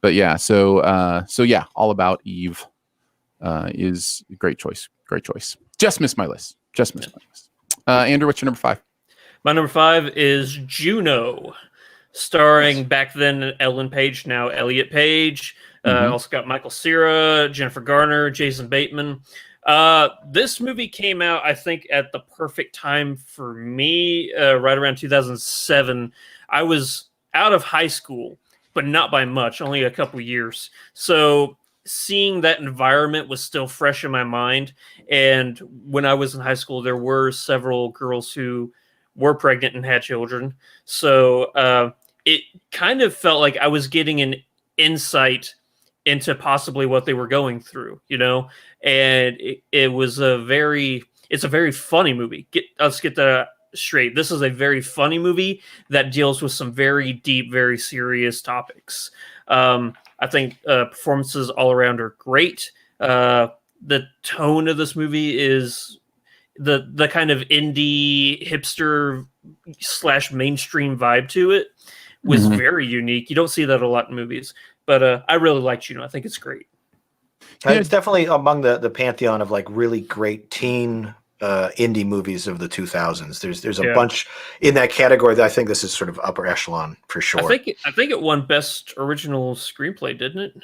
But yeah, so yeah, All About Eve is a great choice. Just missed my list. Andrew, what's your number 5? My number 5 is Juno, starring back then Ellen Page, now Elliot Page. Also got Michael Cera, Jennifer Garner, Jason Bateman. This movie came out, I think, at the perfect time for me, right around 2007. I was out of high school, but not by much, only a couple years. So seeing that environment was still fresh in my mind. And when I was in high school, there were several girls who were pregnant and had children. So it kind of felt like I was getting an insight into possibly what they were going through, and it was it's a very funny movie. Let's get that straight. This is a very funny movie that deals with some very deep, very serious topics. I think performances all around are great. The tone of this movie is the kind of indie hipster / mainstream vibe to it was very unique. You don't see that a lot in movies, but I really like Juno. I think it's great. It's definitely among the pantheon of like really great teen indie movies of the 2000s. There's a bunch in that category that I think this is sort of upper echelon for sure. I think it won Best Original Screenplay, didn't it?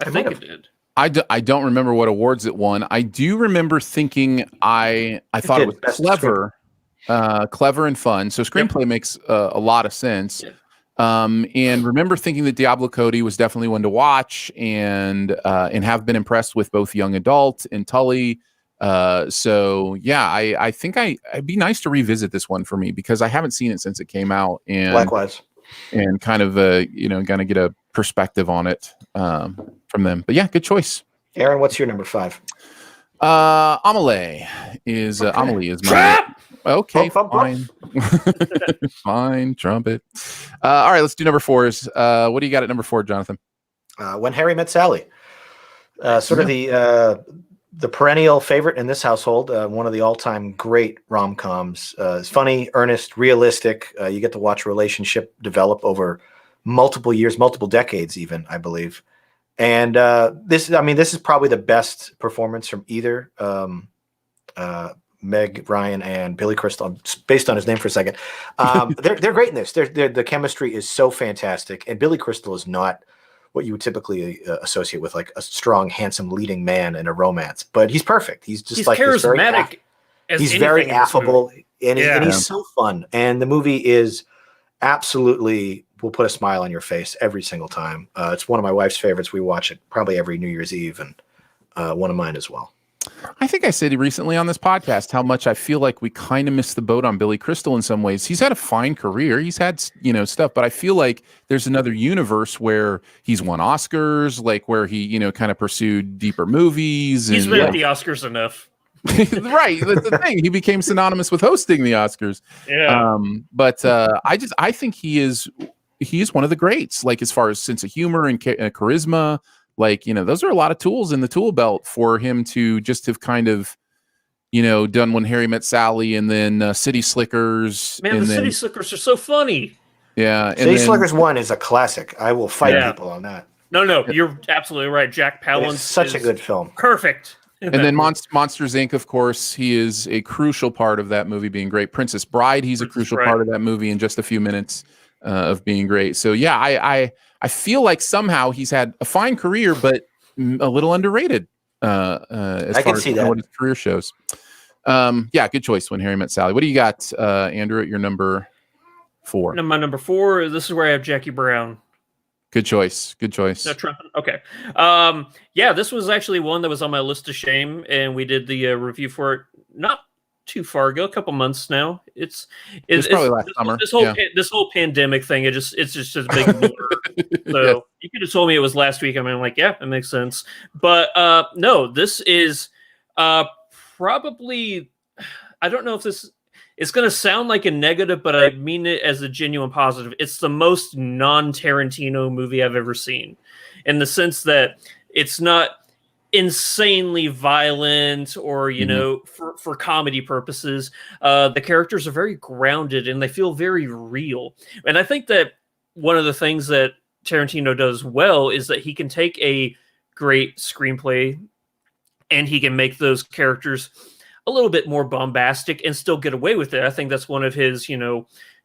I think it did. I don't remember what awards it won. I do remember thinking I thought it was clever and fun. So screenplay makes a lot of sense. Yeah. And remember thinking that Diablo Cody was definitely one to watch and have been impressed with both Young Adult and Tully. So yeah, I think it'd be nice to revisit this one for me because I haven't seen it since it came out. And likewise, and kind of kind of get a perspective on it from them. But yeah, good choice. Aaron, what's your number 5? Amelie is Amelie is my Okay, Bump, bump, fine. Fine, trumpet. All right, let's do number 4s. What do you got at number 4, Jonathan? When Harry Met Sally. Sort of the perennial favorite in this household. One of the all-time great rom-coms. It's funny, earnest, realistic. You get to watch a relationship develop over multiple years, multiple decades, even, I believe. And this is probably the best performance from either Meg Ryan and Billy Crystal. Based on his name for a second, they're great in this. The chemistry is so fantastic, and Billy Crystal is not what you would typically associate with like a strong, handsome leading man in a romance, but he's perfect. He's like charismatic. He's very affable, and he's so fun. And the movie is absolutely will put a smile on your face every single time. It's one of my wife's favorites. We watch it probably every New Year's Eve, and one of mine as well. I think I said recently on this podcast how much I feel like we kind of missed the boat on Billy Crystal in some ways. He's had a fine career. He's had, stuff, but I feel like there's another universe where he's won Oscars, like where he, kind of pursued deeper movies. He's been at the Oscars enough. Right. That's the thing. He became synonymous with hosting the Oscars. Yeah. But I think he is one of the greats, like as far as sense of humor and charisma. Like, those are a lot of tools in the tool belt for him to just have kind of, done When Harry Met Sally and then City Slickers. Man, the City Slickers are so funny. Yeah. City Slickers 1 is a classic. I will fight people on that. No, you're absolutely right. Jack Palance is such a good film. Perfect. And then Monsters, Inc., of course, he is a crucial part of that movie being great. Princess Bride, he's a crucial part of that movie in just a few minutes of being great. So, yeah, I feel like somehow he's had a fine career, but a little underrated as far as what his career shows. Yeah, good choice, When Harry Met Sally. What do you got, Andrew, at your number 4? My number 4, this is where I have Jackie Brown. Good choice. No Trump. Okay. Yeah, this was actually one that was on my list of shame, and we did the review for it not too far ago, a couple months now. It's probably last summer. This whole pandemic thing, it's just a big blur. So you could have told me it was last week. I'm like, yeah, that makes sense. But no, this is probably, I don't know if this it's going to sound like a negative, but I mean it as a genuine positive. It's the most non-Tarantino movie I've ever seen, in the sense that it's not insanely violent or, for comedy purposes. The characters are very grounded and they feel very real. And I think that one of the things that Tarantino does well is that he can take a great screenplay and he can make those characters a little bit more bombastic and still get away with it. I think that's one of his,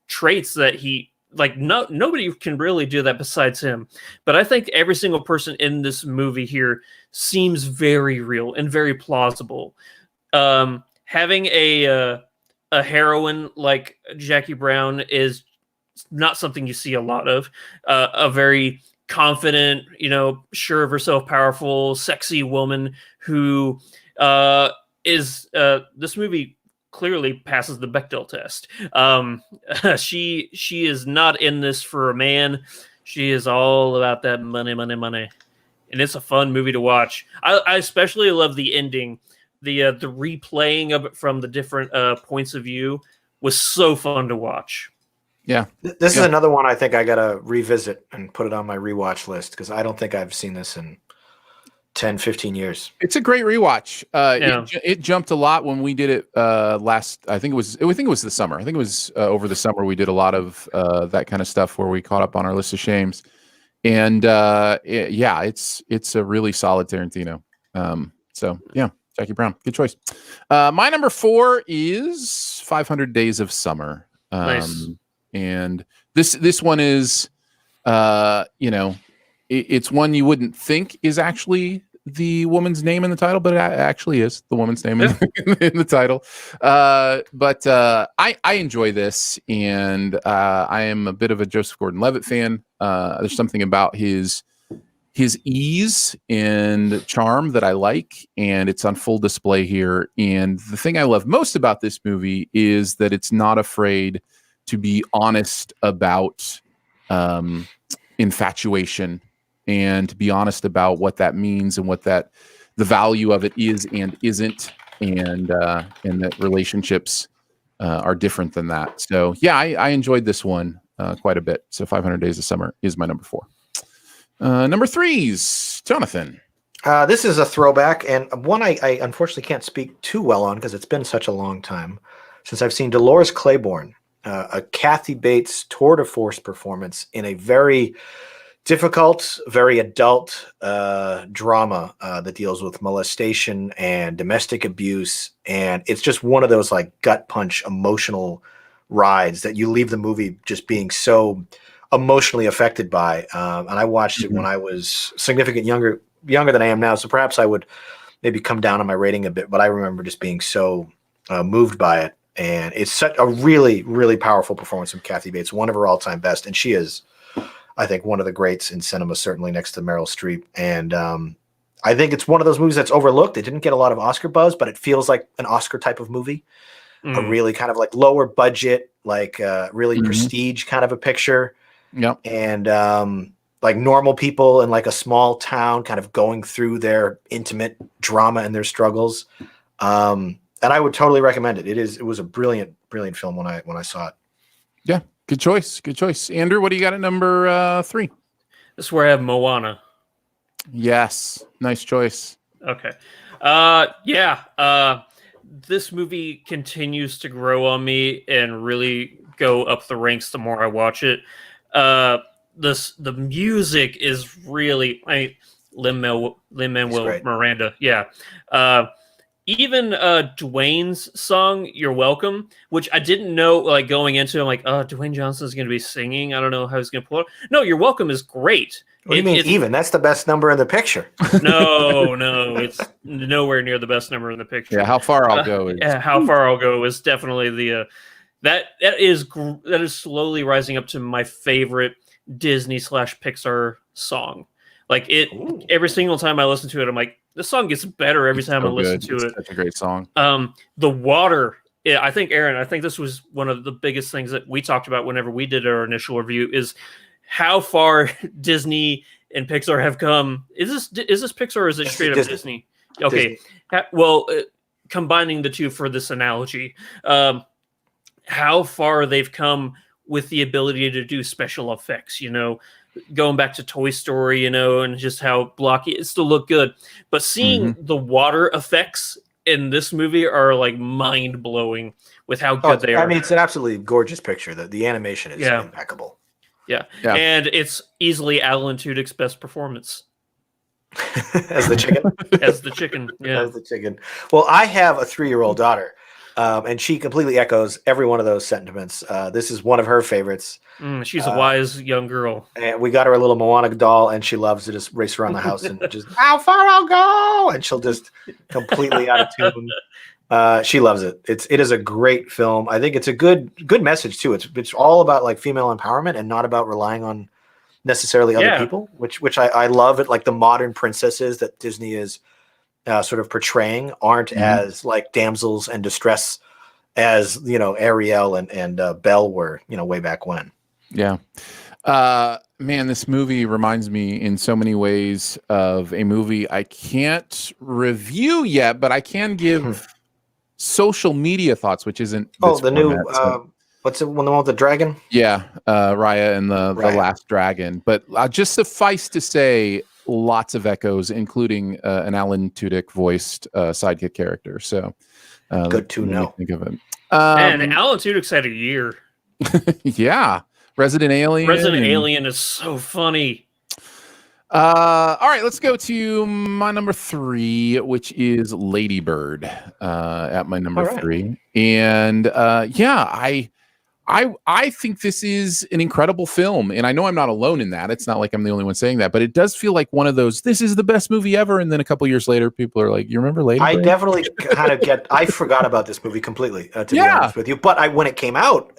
traits that he nobody can really do that besides him. But I think every single person in this movie here seems very real and very plausible. Having a heroine like Jackie Brown is not something you see a lot of. A very confident, sure of herself, powerful, sexy woman who is this movie clearly passes the Bechdel test. She is not in this for a man. She is all about that money. And it's a fun movie to watch. I especially love the ending. The replaying of it from the different points of view was so fun to watch. Yeah. This is another one I think I got to revisit and put it on my rewatch list, because I don't think I've seen this in 10, 15 years. It's a great rewatch. It jumped a lot when we did it last. I think it was the summer. I think it was over the summer. We did a lot of that kind of stuff where we caught up on our list of shames. And it's a really solid Tarantino. So yeah, Jackie Brown, good choice. My number 4 is 500 Days of Summer. Nice. And this one is, it's one you wouldn't think is actually the woman's name in the title, but it actually is the woman's name in the title. But I enjoy this, and I am a bit of a Joseph Gordon-Levitt fan. There's something about his ease and charm that I like, and it's on full display here. And the thing I love most about this movie is that it's not afraid to be honest about infatuation, and to be honest about what that means and what the value of it is and isn't, and that relationships are different than that. So yeah, I enjoyed this one quite a bit. So 500 Days of Summer is my number 4. Number 3's Jonathan. This is a throwback, and one I unfortunately can't speak too well on because it's been such a long time since I've seen Dolores Claiborne, a Kathy Bates tour de force performance in a very difficult, very adult drama that deals with molestation and domestic abuse. And it's just one of those like gut punch emotional rides that you leave the movie just being so emotionally affected by. And I watched it when I was significant younger than I am now. So perhaps I would maybe come down on my rating a bit, but I remember just being so moved by it. And it's such a really, really powerful performance from Kathy Bates, one of her all-time best. And she is, I think, one of the greats in cinema, certainly next to Meryl Streep. And I think it's one of those movies that's overlooked. It didn't get a lot of Oscar buzz, but it feels like an Oscar type of movie, a really kind of like lower budget, like really prestige kind of a picture. Yep. And like normal people in like a small town kind of going through their intimate drama and their struggles. And I would totally recommend it. It was a brilliant, brilliant film when I saw it. Yeah. Good choice. Good choice. Andrew, what do you got at number 3? This is where I have Moana. Yes. Nice choice. Okay. This movie continues to grow on me and really go up the ranks the more I watch it. The music is really Lin-Manuel Miranda. Yeah. Even Dwayne's song "You're Welcome," which I didn't know, like going into it, I'm like, Dwayne Johnson's going to be singing. I don't know how he's going to pull it. No, "You're Welcome" is great. What do you mean even? That's the best number in the picture. No, it's nowhere near the best number in the picture. Yeah, How Far I'll Go. How Far I'll Go is definitely the that is slowly rising up to my favorite Disney / Pixar song. Like every single time I listen to it, I'm like, this song gets better every time I listen to it. Such a great song. The water. Yeah, I think Aaron. I think this was one of the biggest things that we talked about whenever we did our initial review. Is how far Disney and Pixar have come. Is this Pixar or is it straight up Disney? Okay. Disney. Well, combining the two for this analogy, how far they've come with the ability to do special effects, going back to Toy Story, and just how blocky it still look good. But seeing the water effects in this movie are like mind blowing with how good they are. I mean, it's an absolutely gorgeous picture. The animation is impeccable. Yeah. And it's easily Alan Tudyk's best performance. As the chicken? As the chicken, yeah. As the chicken. Well, I have a 3-year-old daughter, and she completely echoes every one of those sentiments. This is one of her favorites. She's a wise young girl. And we got her a little Moana doll, and she loves to just race around the house and just, how far I'll go! And she'll just completely out of tune. She loves it. It is a great film. I think it's a good message too. It's all about like female empowerment and not about relying on necessarily other people, which I love it. Like the modern princesses that Disney is sort of portraying aren't as like damsels in distress as Ariel and Belle were way back when. Yeah. Man, this movie reminds me in so many ways of a movie I can't review yet, but I can give social media thoughts, which isn't the new what's it, the one with the dragon? Yeah, Raya and the Last Dragon. But just suffice to say, lots of echoes, including an Alan Tudyk voiced sidekick character. So good to know. Think of it. And Alan Tudyk's had a year. Yeah, Resident Alien is so funny. All right, let's go to my number 3, which is Ladybird. At my number 3, and I think this is an incredible film, and I know I'm not alone in that. It's not like I'm the only one saying that, but it does feel like one of those. This is the best movie ever, and then a couple years later, people are like, "You remember Ladybird?" I definitely kind of I forgot about this movie completely. To be honest with you, but when it came out,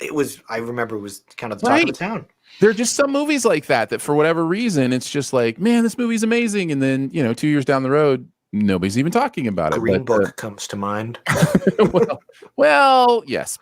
I remember it was kind of the talk of the town. There are just some movies like that for whatever reason, it's just like, man, this movie's amazing. And then, 2 years down the road, nobody's even talking about it. Green Book comes to mind. well, yes.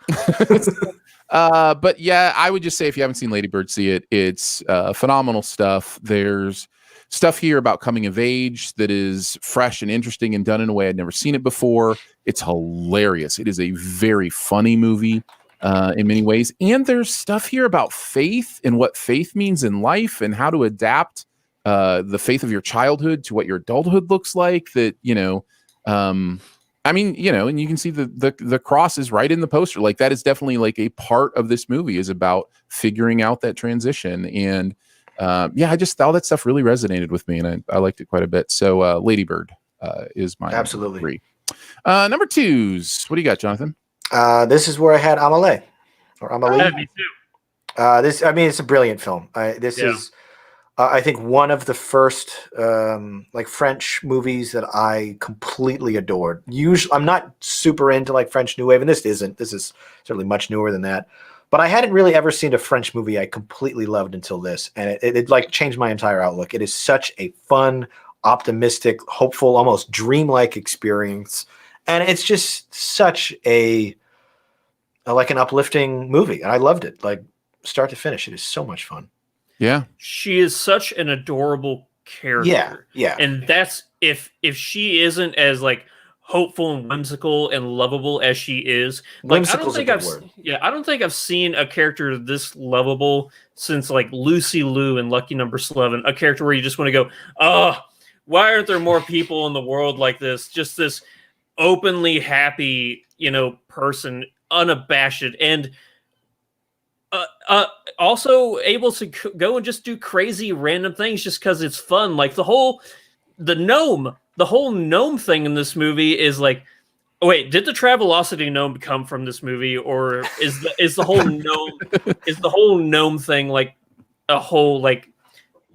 But yeah, I would just say if you haven't seen Ladybird, see it. It's phenomenal stuff. There's stuff here about coming of age that is fresh and interesting and done in a way I'd never seen it before. It's hilarious. It is a very funny movie in many ways. And there's stuff here about faith and what faith means in life and how to adapt the faith of your childhood to what your adulthood looks like. That, I mean, and you can see the cross is right in the poster. Like, that is definitely like a part of this movie, is about figuring out that transition. And I just, all that stuff really resonated with me, and I liked it quite a bit. So Ladybird is my absolutely number 3. Number 2s. What do you got, Jonathan? This is where I had Amelie. Or Amelie. Me too. It's a brilliant film. This is I think one of the first like French movies that I completely adored. Usually, I'm not super into like French New Wave, and this isn't. This is certainly much newer than that. But I hadn't really ever seen a French movie I completely loved until this, and it like changed my entire outlook. It is such a fun, optimistic, hopeful, almost dreamlike experience, and it's just such a like an uplifting movie, and I loved it, like start to finish. It is so much fun. Yeah, she is such an adorable character. Yeah, and that's if she isn't as like hopeful and whimsical and lovable as she is. Like, I don't think I've seen a character this lovable since like Lucy Liu in Lucky Number 11, a character where you just want to go, oh, why aren't there more people in the world like this? Just this openly happy, person, unabashed, and also able to go and just do crazy random things just because it's fun. Like the whole gnome thing in this movie is like, wait, did the Travelocity gnome come from this movie, or is the whole gnome thing like a whole like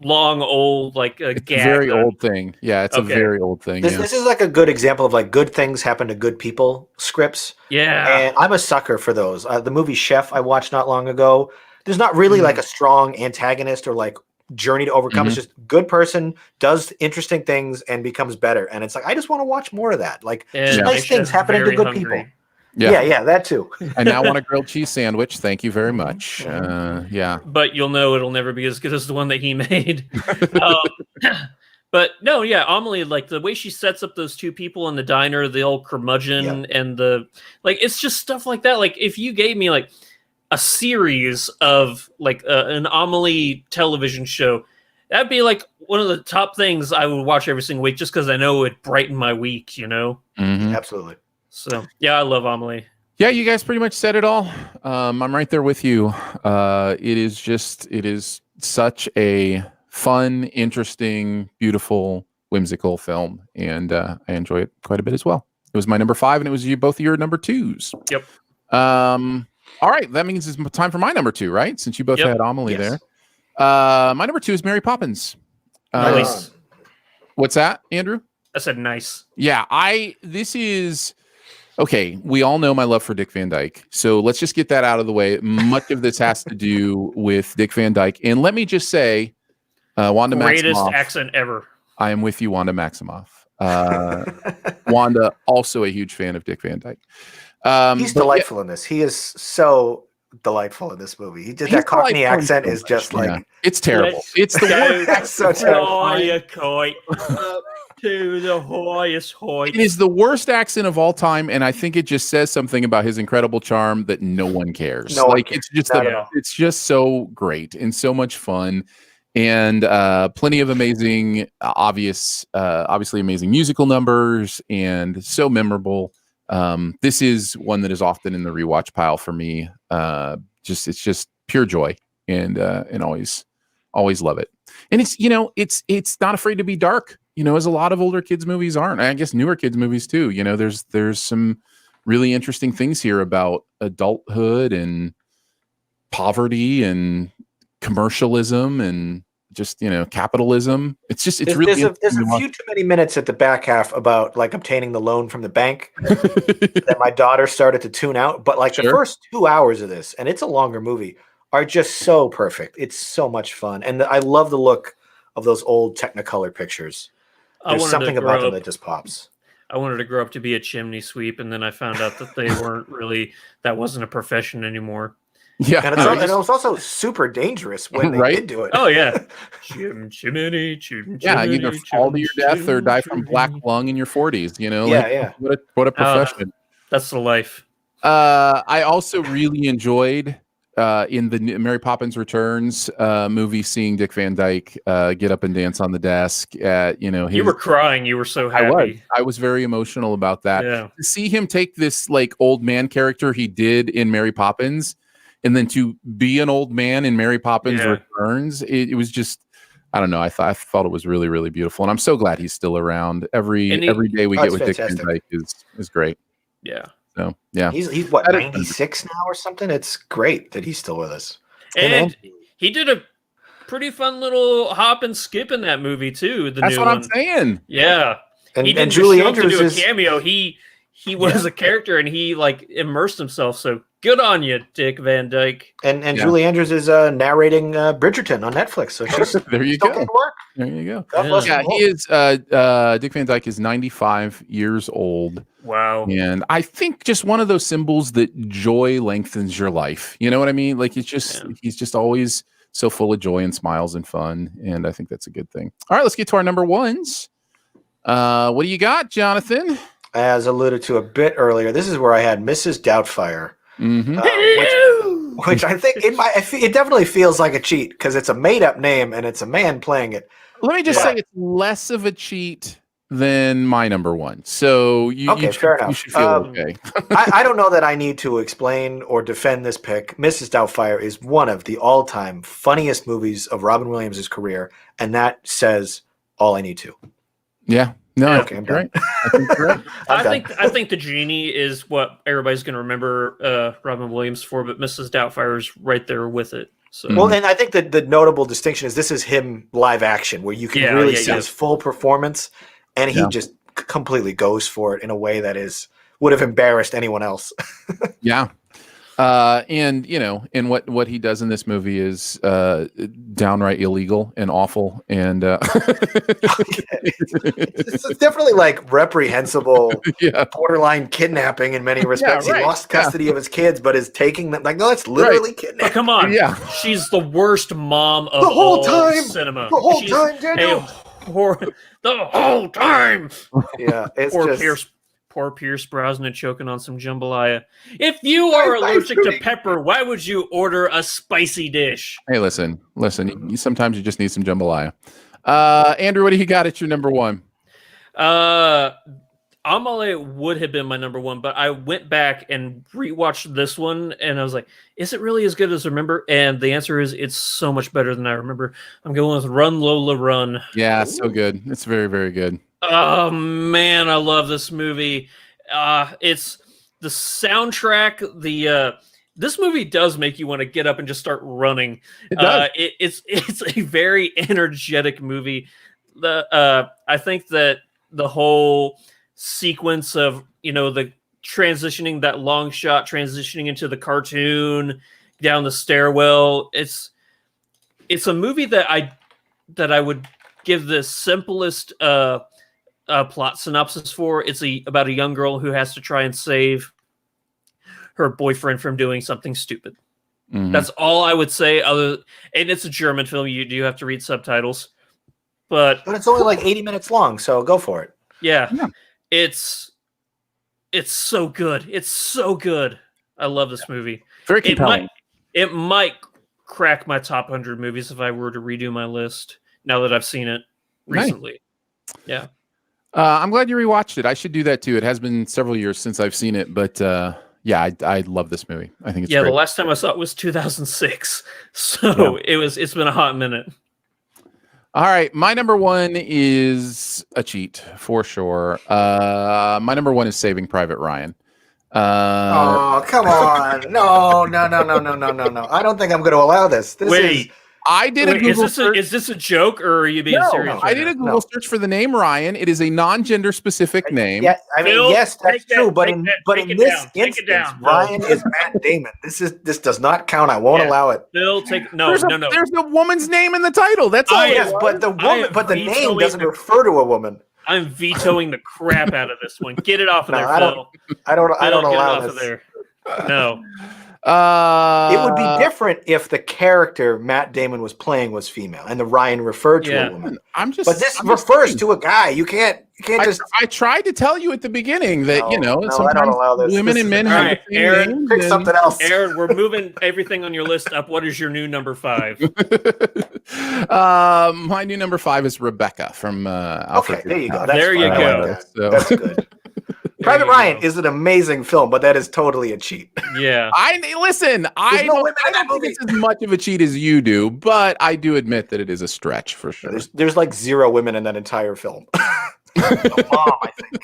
long old like a very old thing? Yeah, it's a very old thing. This is like a good example of like good things happen to good people scripts. Yeah, and I'm a sucker for those. The movie Chef I watched not long ago. There's not really like a strong antagonist or like journey to overcome. It's just good person does interesting things and becomes better, and it's like I just want to watch more of that. Like just nice things happening to good people. Yeah, that too. I now want a grilled cheese sandwich. Thank you very much. But you'll know it'll never be as good as the one that he made. But no, Amelie, like the way she sets up those two people in the diner, the old curmudgeon and the like, it's just stuff like that. Like if you gave me like a series of like an Amelie television show, that'd be like one of the top things I would watch every single week, just because I know it brightened my week. Mm-hmm. Absolutely. So I love Amelie. Yeah, you guys pretty much said it all. I'm right there with you. It is such a fun, interesting, beautiful, whimsical film, and I enjoy it quite a bit as well. It was my number 5, and it was both of your number 2s. Yep. All right, that means it's time for my number 2, right? Since you both had Amelie there. My number 2 is Mary Poppins. Nice. What's that, Andrew? I said nice. Yeah, this is... Okay, we all know my love for Dick Van Dyke, so let's just get that out of the way. Much of this has to do with Dick Van Dyke, and let me just say, Wanda greatest Maximoff, accent ever. I am with you, Wanda Maximoff. Wanda, also a huge fan of Dick Van Dyke. He's delightful in this. He is so delightful in this movie. He did that Cockney accent is just like it's terrible. It's the worst. That's so terrible. To the highest height. It is the worst accent of all time, and I think it just says something about his incredible charm that no one cares. It's just so great and so much fun, and plenty of amazing, obviously amazing musical numbers, and so memorable. This is one that is often in the rewatch pile for me. It's just pure joy, and always love it. And it's not afraid to be dark. As a lot of older kids movies aren't. I guess newer kids movies too. There's some really interesting things here about adulthood and poverty and commercialism and just capitalism. There's a few too many minutes at the back half about like obtaining the loan from the bank that my daughter started to tune out. But like the first 2 hours of this, and it's a longer movie, are just so perfect. It's so much fun, and I love the look of those old Technicolor pictures. There's something about them that just pops. I wanted to grow up to be a chimney sweep, and then I found out that they weren't really, that wasn't a profession anymore. Yeah, And it was also super dangerous when they Right? did do it. Oh yeah. Chim chimney, chim Yeah, chimney, either fall to your death or chim die from black chimney. lung in your 40s. You know, Yeah, like yeah. what a profession. That's the life. I also really enjoyed in the Mary Poppins Returns movie seeing Dick Van Dyke get up and dance on the desk. You were crying. You were so happy. I was very emotional about that. Yeah. To see him take this like old man character he did in Mary Poppins, and then to be an old man in Mary Poppins Yeah. Returns, it was just. I don't know. I thought it was really, really beautiful, and I'm so glad he's still around. Every day we get with fantastic. Dick Van Dyke is great. Yeah. So yeah, He's what, 96 now or something? It's great that he's still with us. And he did a pretty fun little hop and skip in that movie too. That's what I'm saying. Yeah. And, He didn't Julie just show up Andrews to do is a cameo. He was a character and he like immersed himself. So good on you, Dick Van Dyke. and Julie Andrews is narrating Bridgerton on Netflix. So she's There you still go. getting work. There you go. God bless Yeah, them all. he is. Dick Van Dyke is 95 years old, Wow. and I think just one of those symbols that joy lengthens your life. You know what I mean? Like it's just he's just always so full of joy and smiles and fun, and I think that's a good thing. All right, let's get to our number ones. What do you got, Jonathan? As alluded to a bit earlier, this is where I had Mrs. Doubtfire, Mm-hmm. which I think it definitely feels like a cheat because it's a made up name and it's a man playing it. Let me just say it's less of a cheat than my number one. So Fair enough. You should feel okay. I don't know that I need to explain or defend this pick. Mrs. Doubtfire is one of the all-time funniest movies of Robin Williams' career, and that says all I need to. Yeah. No, Yeah. Okay, I'm right. I think you're right. I think the genie is what everybody's going to remember Robin Williams for, but Mrs. Doubtfire is right there with it. So Well, and I think that the notable distinction is this is him live action, where you can really see his full performance, and he just completely goes for it in a way that would have embarrassed anyone else. Yeah. And and what he does in this movie is downright illegal and awful, and It's definitely like reprehensible, borderline kidnapping in many respects. right. He lost custody of his kids, but is taking them like, no, it's literally but kidnapping. come on, she's the worst mom of all cinema. The whole time, Daniel. The whole time. Yeah, it's Poor Pierce Brosnan choking on some jambalaya. If you are allergic to pepper, why would you order a spicy dish? Hey, listen. Sometimes you just need some jambalaya. Andrew, what do you got at your number one? Amelie would have been my number one, but I went back and rewatched this one, and I was like, is it really as good as I remember? And the answer is, it's so much better than I remember. I'm going with Run, Lola, Run. Yeah, so good. It's very, very good. Oh, man, I love this movie. It's the soundtrack, this movie does make you want to get up and just start running. It does. It's a very energetic movie. I think that the whole sequence of the transitioning, that long shot transitioning into the cartoon down the stairwell, it's a movie that I would give the simplest plot synopsis for. It's about a young girl who has to try and save her boyfriend from doing something stupid. Mm-hmm. That's all I would say. And it's a German film. You do have to read subtitles, but it's only like 80 minutes long, so go for it. Yeah. It's so good. It's so good. I love this movie. Very compelling. It might crack my top 100 movies if I were to redo my list now that I've seen it recently. Nice. Yeah. I'm glad you rewatched it. I should do that too. It has been several years since I've seen it, but I love this movie. I think it's great. The last time I saw it was 2006, so it's been a hot minute. All right, my number one is a cheat for sure. My number one is Saving Private Ryan. Oh, come on! No! I don't think I'm going to allow this. I did a Google search. Is this a joke, or are you being serious? No, I did a Google search for the name Ryan. It is a non-gender specific name. Yeah, I mean, Phil, yes, that's true. But in this instance, Ryan is Matt Damon. This does not count. I won't allow it. Phil, no. There's a woman's name in the title. That's all. Yes, but the name doesn't refer to a woman. I'm vetoing the crap out of this one. Get it off of there, Phil. I don't allow this. Of there. No. It would be different if the character Matt Damon was playing was female and the Ryan referred to a woman. But this refers to a guy. You can't just. I tried to tell you at the beginning that sometimes I don't allow this. women and men have the same name. Pick something else. Aaron, we're moving everything on your list up. What is your new number 5? My new number 5 is Rebecca from Alfred. Okay, there you go. There you go. Like that. That's good. Private Ryan is an amazing film, but that is totally a cheat. Yeah. I don't think it's as much of a cheat as you do, but I do admit that it is a stretch for sure. There's like 0 women in that entire film. The mom, I think.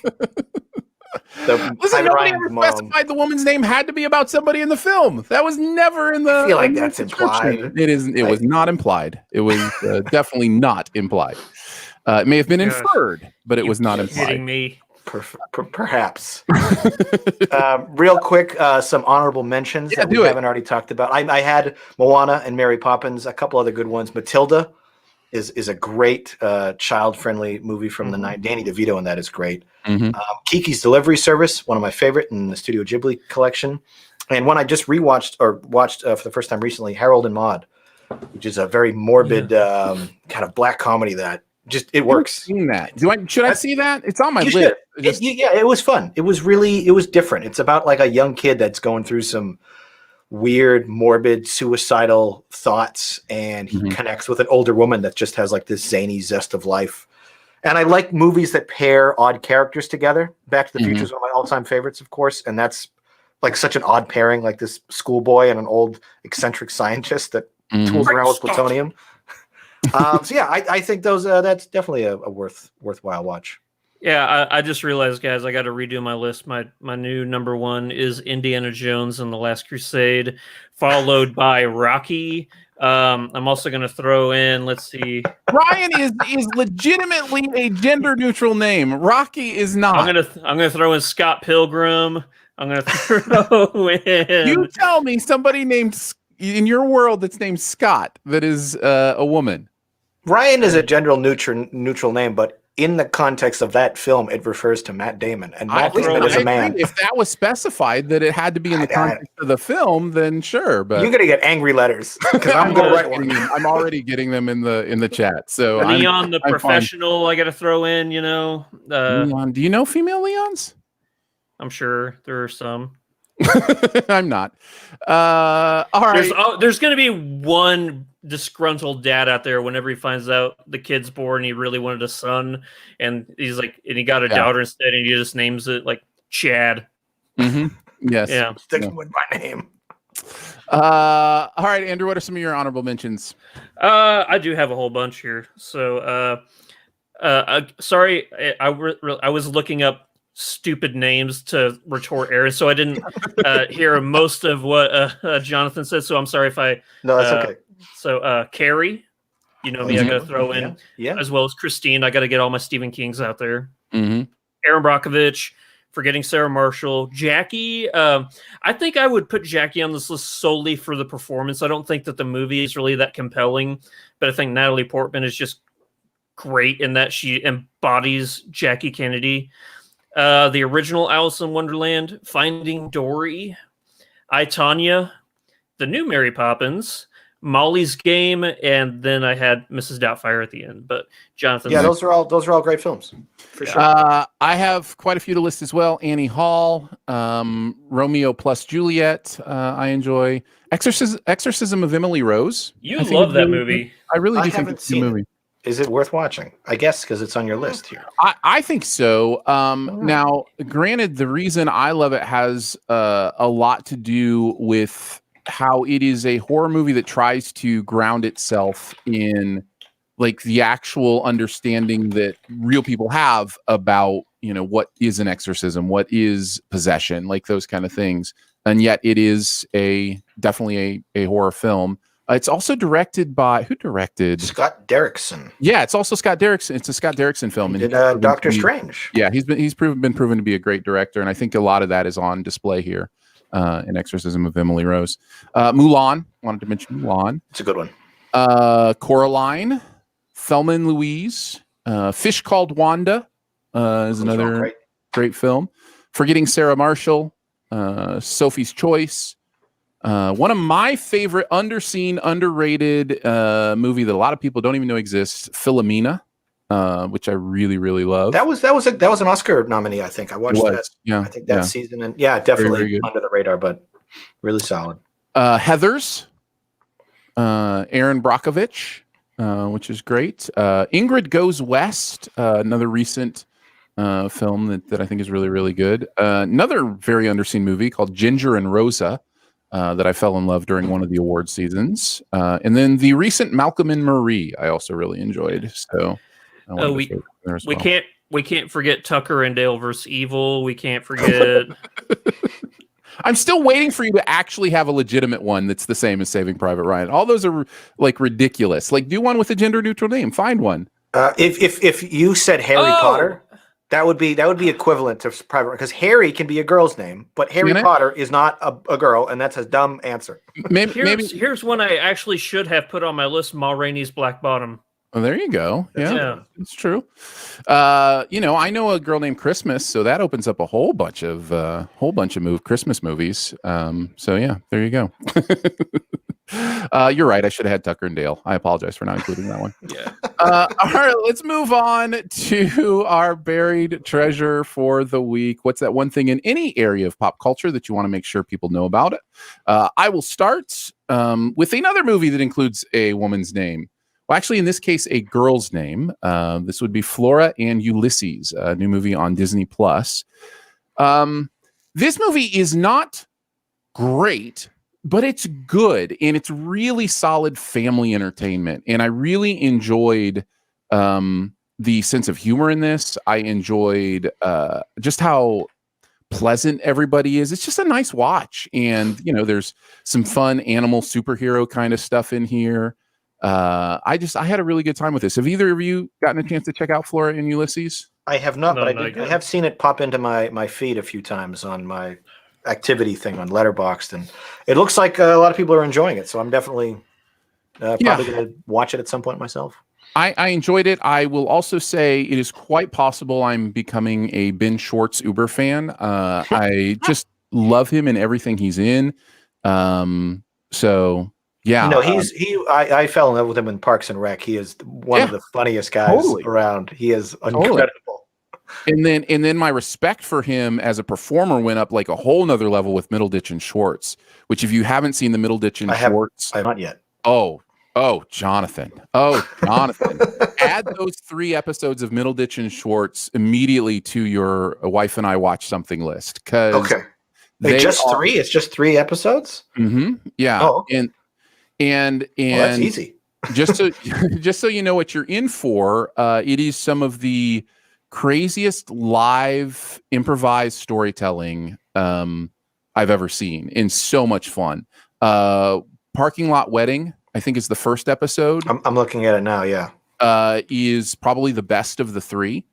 Listen, nobody ever specified the woman's name had to be about somebody in the film. That was never in the. I feel like that's implied. It isn't. It was not implied. It was definitely not implied. It may have been inferred, but it was not implied. Kidding me? Perhaps. Real quick, some honorable mentions that we haven't already talked about. I had Moana and Mary Poppins, a couple other good ones. Matilda is a great child-friendly movie from the night. Danny DeVito in that is great. Kiki's Delivery Service, one of my favorite in the Studio Ghibli collection. And one I just rewatched or watched for the first time recently, Harold and Maude, which is a very morbid kind of black comedy that it works. Seen that? Should I see that? It's on my list. It was fun. It was different. It's about like a young kid that's going through some weird, morbid, suicidal thoughts, and he connects with an older woman that just has like this zany zest of life. And I like movies that pair odd characters together. Back to the Future is one of my all-time favorites, of course, and that's like such an odd pairing, like this schoolboy and an old eccentric scientist that tools around with plutonium. I think that's definitely a worthwhile watch. Yeah, I just realized, guys, I got to redo my list. My new number 1 is Indiana Jones and the Last Crusade, followed by Rocky. I'm also going to throw in, let's see. Ryan is legitimately a gender neutral name. Rocky is not. I'm gonna throw in Scott Pilgrim. I'm going to throw in. You tell me somebody named in your world that's named Scott that is a woman. Ryan is a gender neutral name, but in the context of that film, it refers to Matt Damon, and Matt Damon is a man. If that was specified that it had to be in the context of the film, then sure. But you're gonna get angry letters because I'm gonna write one. I'm already getting them in the chat. So Leon, the professional, I got to throw in. Leon, do you know female Leons? I'm sure there are some. I'm not. All right. There's going to be one disgruntled dad out there whenever he finds out the kid's born. He really wanted a son, and he's like, and he got a daughter instead, and he just names it like Chad. Yes. Yeah. Sticking with my name. All right, Andrew. What are some of your honorable mentions? I do have a whole bunch here. So, sorry, I was looking up stupid names to retort Aaron, so I didn't hear most of what Jonathan said, so I'm sorry if I no, that's okay. So Carrie, me, I gotta throw in as well as Christine. I gotta get all my Stephen Kings out there. Aaron Brockovich, forgetting Sarah Marshall, Jackie. I think I would put Jackie on this list solely for the performance. I don't think that the movie is really that compelling, but I think Natalie Portman is just great in that she embodies Jackie Kennedy. The original Alice in Wonderland, Finding Dory, I, Tonya, the new Mary Poppins, Molly's Game, and then I had Mrs. Doubtfire at the end. But Jonathan, those are all great films for sure. I have quite a few to list as well. Annie Hall, Romeo plus Juliet. I enjoy Exorcism of Emily Rose. You love that movie. I really do think it's a movie. Is it worth watching? I guess because it's on your list here. I think so. Now, granted, the reason I love it has a lot to do with how it is a horror movie that tries to ground itself in like the actual understanding that real people have about, what is an exorcism, what is possession, like those kind of things. And yet it is definitely a horror film. It's also directed by who directed Scott Derrickson. Yeah, it's also Scott Derrickson. It's a Scott Derrickson film. He did Doctor Strange. Yeah, he's been proven to be a great director, and I think a lot of that is on display here in Exorcism of Emily Rose. Mulan. Wanted to mention Mulan. It's a good one. Coraline, Thelma and Louise, Fish Called Wanda is another great film. Forgetting Sarah Marshall, Sophie's Choice. One of my favorite underseen, underrated movie that a lot of people don't even know exists, Philomena, which I really, really love. That was an Oscar nominee, I think. I watched that. Yeah, I think that season, and definitely very under the radar, but really solid. Heathers, Aaron Brockovich, which is great. Ingrid Goes West, another recent film that I think is really, really good. Another very underseen movie called Ginger and Rosa that I fell in love during one of the award seasons. And then the recent Malcolm and Marie I also really enjoyed. So we can't forget Tucker and Dale versus Evil. We can't forget. I'm still waiting for you to actually have a legitimate one that's the same as Saving Private Ryan. All those are like ridiculous. Like, do one with a gender neutral name. Find one. If you said Harry Potter, that would be equivalent to Private, because Harry can be a girl's name, but Harry Potter is not a girl, and that's a dumb answer. Here's one I actually should have put on my list: Ma Rainey's Black Bottom. Oh, there you go. Yeah, it's true. I know a girl named Christmas, so that opens up a whole bunch of Christmas movies. So yeah, there you go. You're right. I should have had Tucker and Dale. I apologize for not including that one. Yeah. All right, let's move on to our buried treasure for the week. What's that one thing in any area of pop culture that you want to make sure people know about it? I will start with another movie that includes a woman's name. Well, actually, in this case, a girl's name. This would be Flora and Ulysses, a new movie on Disney Plus. This movie is not great, but it's good, and it's really solid family entertainment. And I really enjoyed the sense of humor in this. I enjoyed just how pleasant everybody is. It's just a nice watch. And, there's some fun animal superhero kind of stuff in here. I had a really good time with this. Have either of you gotten a chance to check out Flora and Ulysses? I have not, but I have seen it pop into my feed a few times on my activity thing on Letterboxd, and it looks like a lot of people are enjoying it. So I'm definitely probably going to watch it at some point myself. I enjoyed it. I will also say it is quite possible I'm becoming a Ben Schwartz Uber fan. I just love him and everything he's in. So yeah, I fell in love with him in Parks and Rec. He is one of the funniest guys around. He is incredible. And then my respect for him as a performer went up like a whole nother level with Middleditch and Schwartz, which if you haven't seen the Middleditch and Schwartz. I have not yet. Jonathan. Add those 3 episodes of Middleditch and Schwartz immediately to your wife and I watch something list. Okay. Three? It's just 3 episodes? Mm-hmm. Yeah. Oh, okay. And that's easy. just so you know what you're in for, it is some of the craziest live improvised storytelling I've ever seen, and so much fun. Parking Lot Wedding, I think, is the first episode. I'm looking at it now. Yeah, is probably the best of the 3,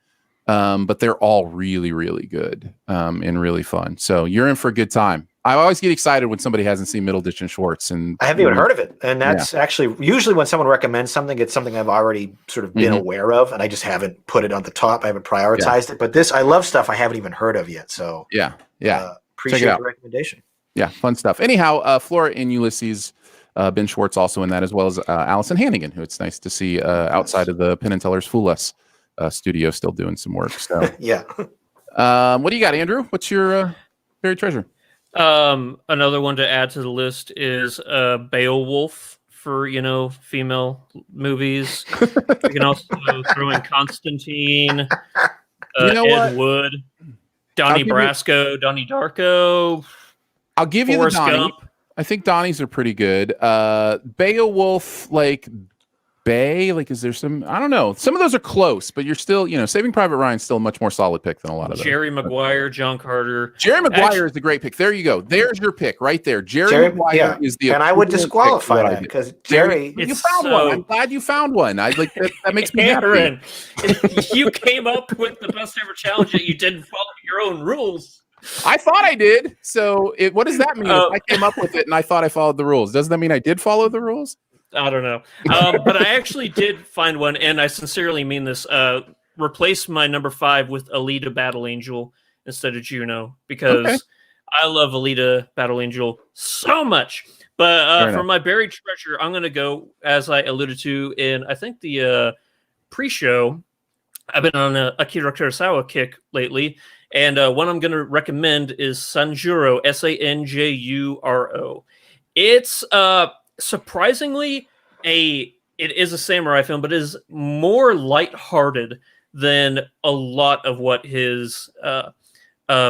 but they're all really, really good and really fun. So you're in for a good time. I always get excited when somebody hasn't seen Middleditch and Schwartz, and I haven't even heard of it. And that's actually usually when someone recommends something, it's something I've already sort of been aware of, and I just haven't put it on the top. I haven't prioritized it. But this, I love stuff I haven't even heard of yet. So appreciate the recommendation. Yeah, fun stuff. Anyhow, Flora and Ulysses, Ben Schwartz also in that, as well as Allison Hannigan, who it's nice to see outside of the Penn and Teller's Fool Us studio still doing some work. So yeah. What do you got, Andrew? What's your buried treasure? Another one to add to the list is Beowulf for female movies. You can also throw in Constantine, Ed Wood, Donnie Brasco, Donnie Darko. I'll give you the Donnie. I think Donnie's are pretty good. Beowulf, is there some? I don't know. Some of those are close, but you're still, Saving Private Ryan's still a much more solid pick than a lot of them. Jerry Maguire, John Carter. Jerry Maguire is the great pick. There you go. There's your pick right there. Jerry Maguire is the. And I would disqualify that because Jerry. You found one. I'm glad you found one. I like that makes me happy. You came up with the best ever challenge that you didn't follow your own rules. I thought I did. So what does that mean? If I came up with it and I thought I followed the rules, doesn't that mean I did follow the rules? I don't know. But I actually did find one, and I sincerely mean this. Replace my number 5 with Alita Battle Angel instead of Juno, because I love Alita Battle Angel so much. But for my buried treasure, I'm going to go, as I alluded to in, I think, the pre-show. I've been on a Akira Kurosawa kick lately. And one I'm going to recommend is Sanjuro, Sanjuro. It's surprisingly it is a samurai film, but it is more lighthearted than a lot of what his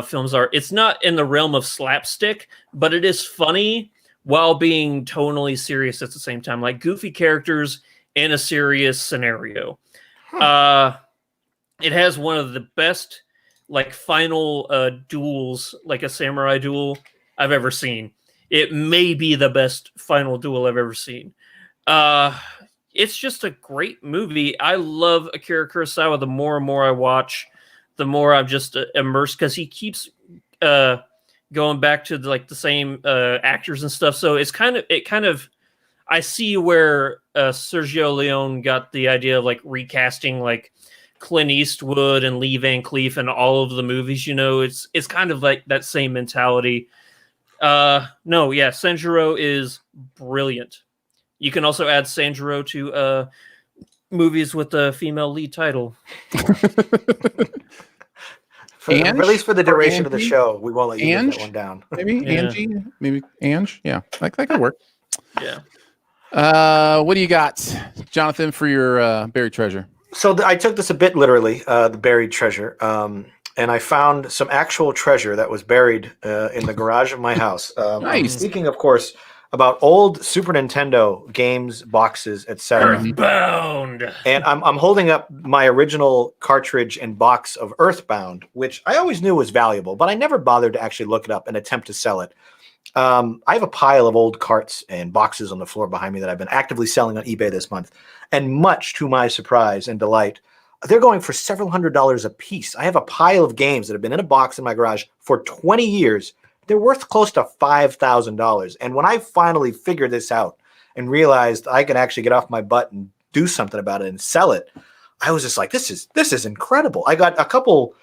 films are. It's not in the realm of slapstick, but it is funny while being tonally serious at the same time, like goofy characters in a serious scenario. It has one of the best like final duels, like a samurai duel I've ever seen. It may be the best final duel I've ever seen. It's just a great movie. I love Akira Kurosawa. The more and more I watch, the more I'm just immersed, because he keeps going back to the same actors and stuff. So it kind of I see where Sergio Leone got the idea of like recasting like Clint Eastwood and Lee Van Cleef and all of the movies. It's kind of like that same mentality. Sanjuro is brilliant. You can also add Sanjuro to movies with a female lead title. At least for the duration of the show, we won't let you live that one down. Maybe Angie, maybe Ange. Yeah, that could work. Yeah. What do you got, Jonathan, for your buried treasure? So I took this a bit literally, the buried treasure, and I found some actual treasure that was buried in the garage of my house. Nice. Speaking, of course, about old Super Nintendo games, boxes, etc. Earthbound. And I'm holding up my original cartridge and box of Earthbound, which I always knew was valuable, but I never bothered to actually look it up and attempt to sell it. I have a pile of old carts and boxes on the floor behind me that I've been actively selling on eBay this month. And much to my surprise and delight, they're going for several $100s a piece. I have a pile of games that have been in a box in my garage for 20 years. They're worth close to $5,000. And when I finally figured this out and realized I could actually get off my butt and do something about it and sell it, I was just like, this is incredible. I got a couple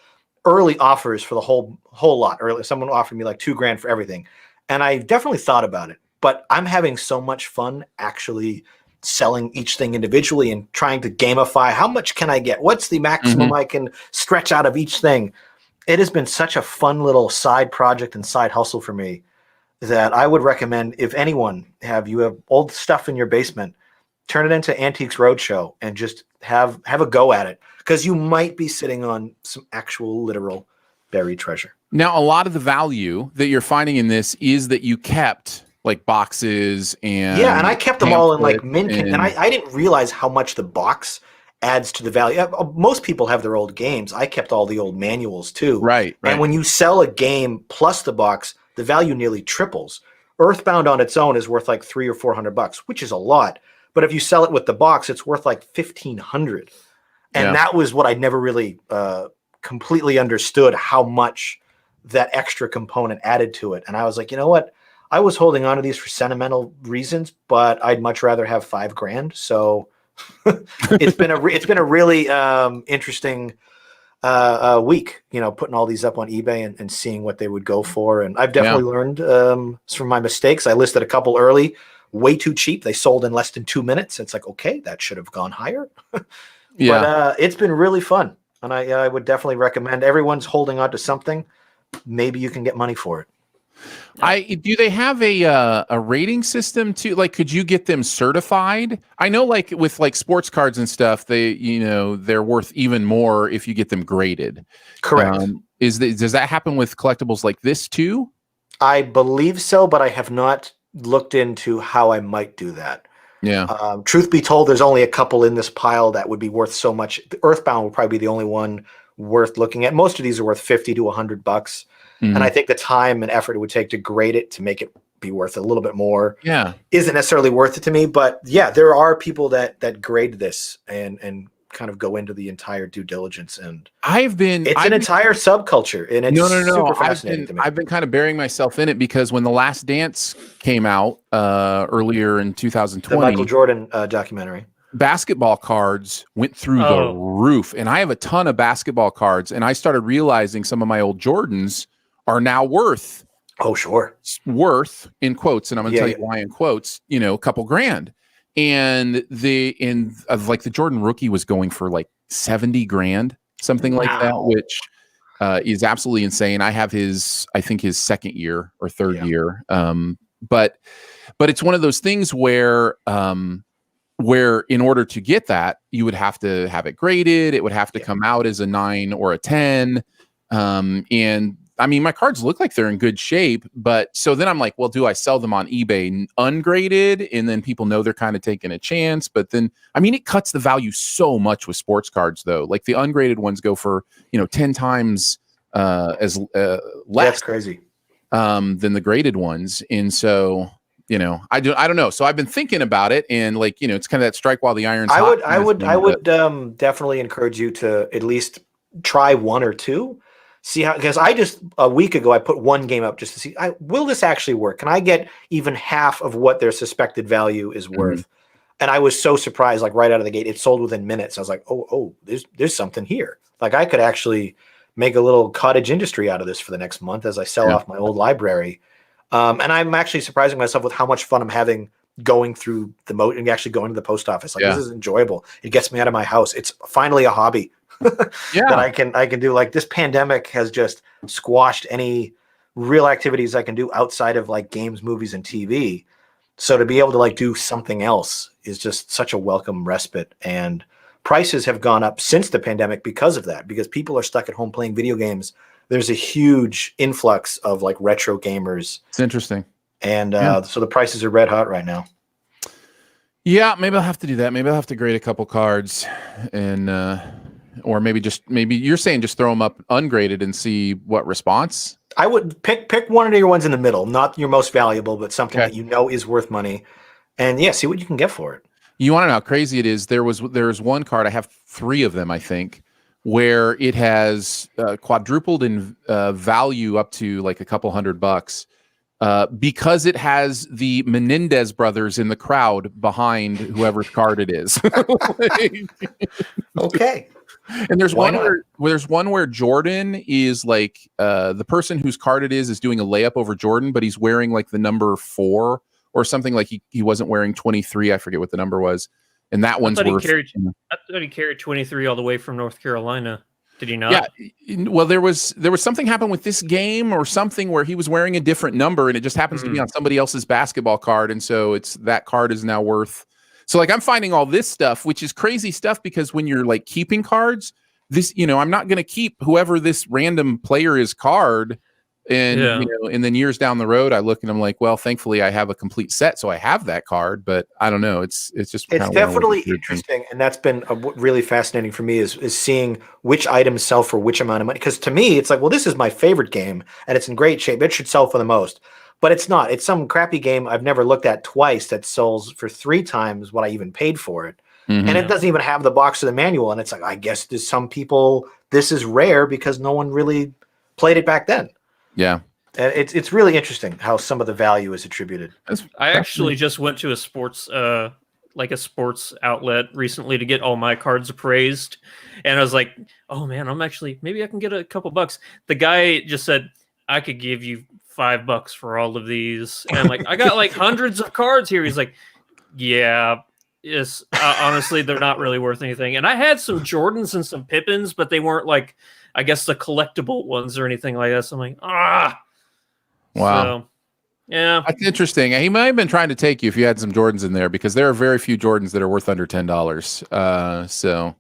early offers for the whole lot. Early, someone offered me like $2,000 for everything. And I definitely thought about it, but I'm having so much fun actually selling each thing individually and trying to gamify how much can I get? What's the maximum I can stretch out of each thing? It has been such a fun little side project and side hustle for me that I would recommend, if anyone you have old stuff in your basement, turn it into Antiques Roadshow and just have a go at it, because you might be sitting on some actual literal buried treasure. Now, a lot of the value that you're finding in this is that you kept like boxes and and I kept them all in like mint, and I didn't realize how much the box adds to the value. Most people have their old games. I kept all the old manuals too. Right. And when you sell a game plus the box, the value nearly triples. Earthbound on its own is worth like $300 or $400, which is a lot. But if you sell it with the box, it's worth like $1,500. And that was what I never really completely understood, how much that extra component added to it. And I was like, you know what? I was holding on to these for sentimental reasons, but I'd much rather have $5,000. So it's been a really interesting week, putting all these up on eBay and seeing what they would go for. And I've definitely learned from my mistakes. I listed a couple early, way too cheap. They sold in less than 2 minutes. It's like, okay, that should have gone higher. But it's been really fun. And I would definitely recommend everyone's holding on to something. Maybe you can get money for it. Do they have a rating system too? Like, could you get them certified? I know, like with like sports cards and stuff, they're worth even more if you get them graded. Correct. Does that happen with collectibles like this too? I believe so, but I have not looked into how I might do that. Yeah. Truth be told, there's only a couple in this pile that would be worth so much. Earthbound would probably be the only one worth looking at. Most of these are worth $50 to $100. And I think the time and effort it would take to grade it to make it be worth a little bit more isn't necessarily worth it to me. But yeah, there are people that grade this and kind of go into the entire due diligence. And it's an entire subculture, and it's super fascinating to me. I've been kind of burying myself in it because when The Last Dance came out earlier in 2020, the Michael Jordan documentary, basketball cards went through the roof, and I have a ton of basketball cards, and I started realizing some of my old Jordans are now worth Oh, sure. Worth, in quotes, and I'm gonna tell you Yeah. why in quotes, a couple grand. And the Jordan rookie was going for like 70 grand, something like that, Wow. which is absolutely insane. I have I think his second year or third year. But it's one of those things where in order to get that, you would have to have it graded. It would have to come out as a 9 or a 10. And I mean, my cards look like they're in good shape, but so then I'm like, well, do I sell them on eBay ungraded? And then people know they're kind of taking a chance. But then, I mean, it cuts the value so much with sports cards, though. Like the ungraded ones go for, 10 times as less. That's crazy. Than the graded ones. And so, I don't know. So I've been thinking about it, and like, it's kind of that strike while the iron's hot. I would definitely encourage you to at least try one or two. See how, because I just a week ago I put one game up just to see, will this actually work? Can I get even half of what their suspected value is worth? And I was so surprised, like right out of the gate, it sold within minutes. I was like, oh, there's something here. Like I could actually make a little cottage industry out of this for the next month as I sell off my old library. And I'm actually surprising myself with how much fun I'm having going through and actually going to the post office. Like this is enjoyable. It gets me out of my house. It's finally a hobby. That I can do. Like this pandemic has just squashed any real activities I can do outside of like games, movies, and TV. So to be able to like do something else is just such a welcome respite. And prices have gone up since the pandemic because of that, because people are stuck at home playing video games. There's a huge influx of like retro gamers. It's interesting. And so the prices are red hot right now. Yeah, maybe I'll have to do that. Maybe I'll have to grade a couple cards and or maybe you're saying just throw them up ungraded and see what response. I would pick one of your ones in the middle, not your most valuable, but something that is worth money, and see what you can get for it. You want to know how crazy it is? There's one card, I have 3 of them, I think, where it has quadrupled in value up to like a couple $100 because it has the Menendez brothers in the crowd behind whoever's card it is. Okay. And there's one where Jordan is like the person whose card it is doing a layup over Jordan, but he's wearing like the number 4 or something. Like he wasn't wearing 23. I forget what the number was. And that one's worth. I thought he carried 23 all the way from North Carolina. Did he not? Yeah. Well, there was something happened with this game or something where he was wearing a different number, and it just happens to be on somebody else's basketball card, and so that card is now worth. So like I'm finding all this stuff, which is crazy stuff, because when you're like keeping cards, this, I'm not going to keep whoever this random player is card. And, and then years down the road, I look and I'm like, well, thankfully I have a complete set. So I have that card, but I don't know. It's definitely interesting. And that's been really fascinating for me is seeing which items sell for which amount of money. Because to me, it's like, well, this is my favorite game and it's in great shape. It should sell for the most. But it's not. It's some crappy game I've never looked at twice that sells for 3 times what I even paid for it. And it doesn't even have the box or the manual. And it's like, I guess to some people, this is rare because no one really played it back then. Yeah. And it's really interesting how some of the value is attributed. I actually just went to a sports outlet recently to get all my cards appraised. And I was like, oh man, maybe I can get a couple bucks. The guy just said, I could give you $5 for all of these. And I'm like, I got like hundreds of cards here. He's like, yeah, yes. Honestly, they're not really worth anything. And I had some Jordans and some Pippins, but they weren't like, I guess, the collectible ones or anything like that. So I'm like, wow. So, yeah. That's interesting. He might have been trying to take you if you had some Jordans in there, because there are very few Jordans that are worth under $10. So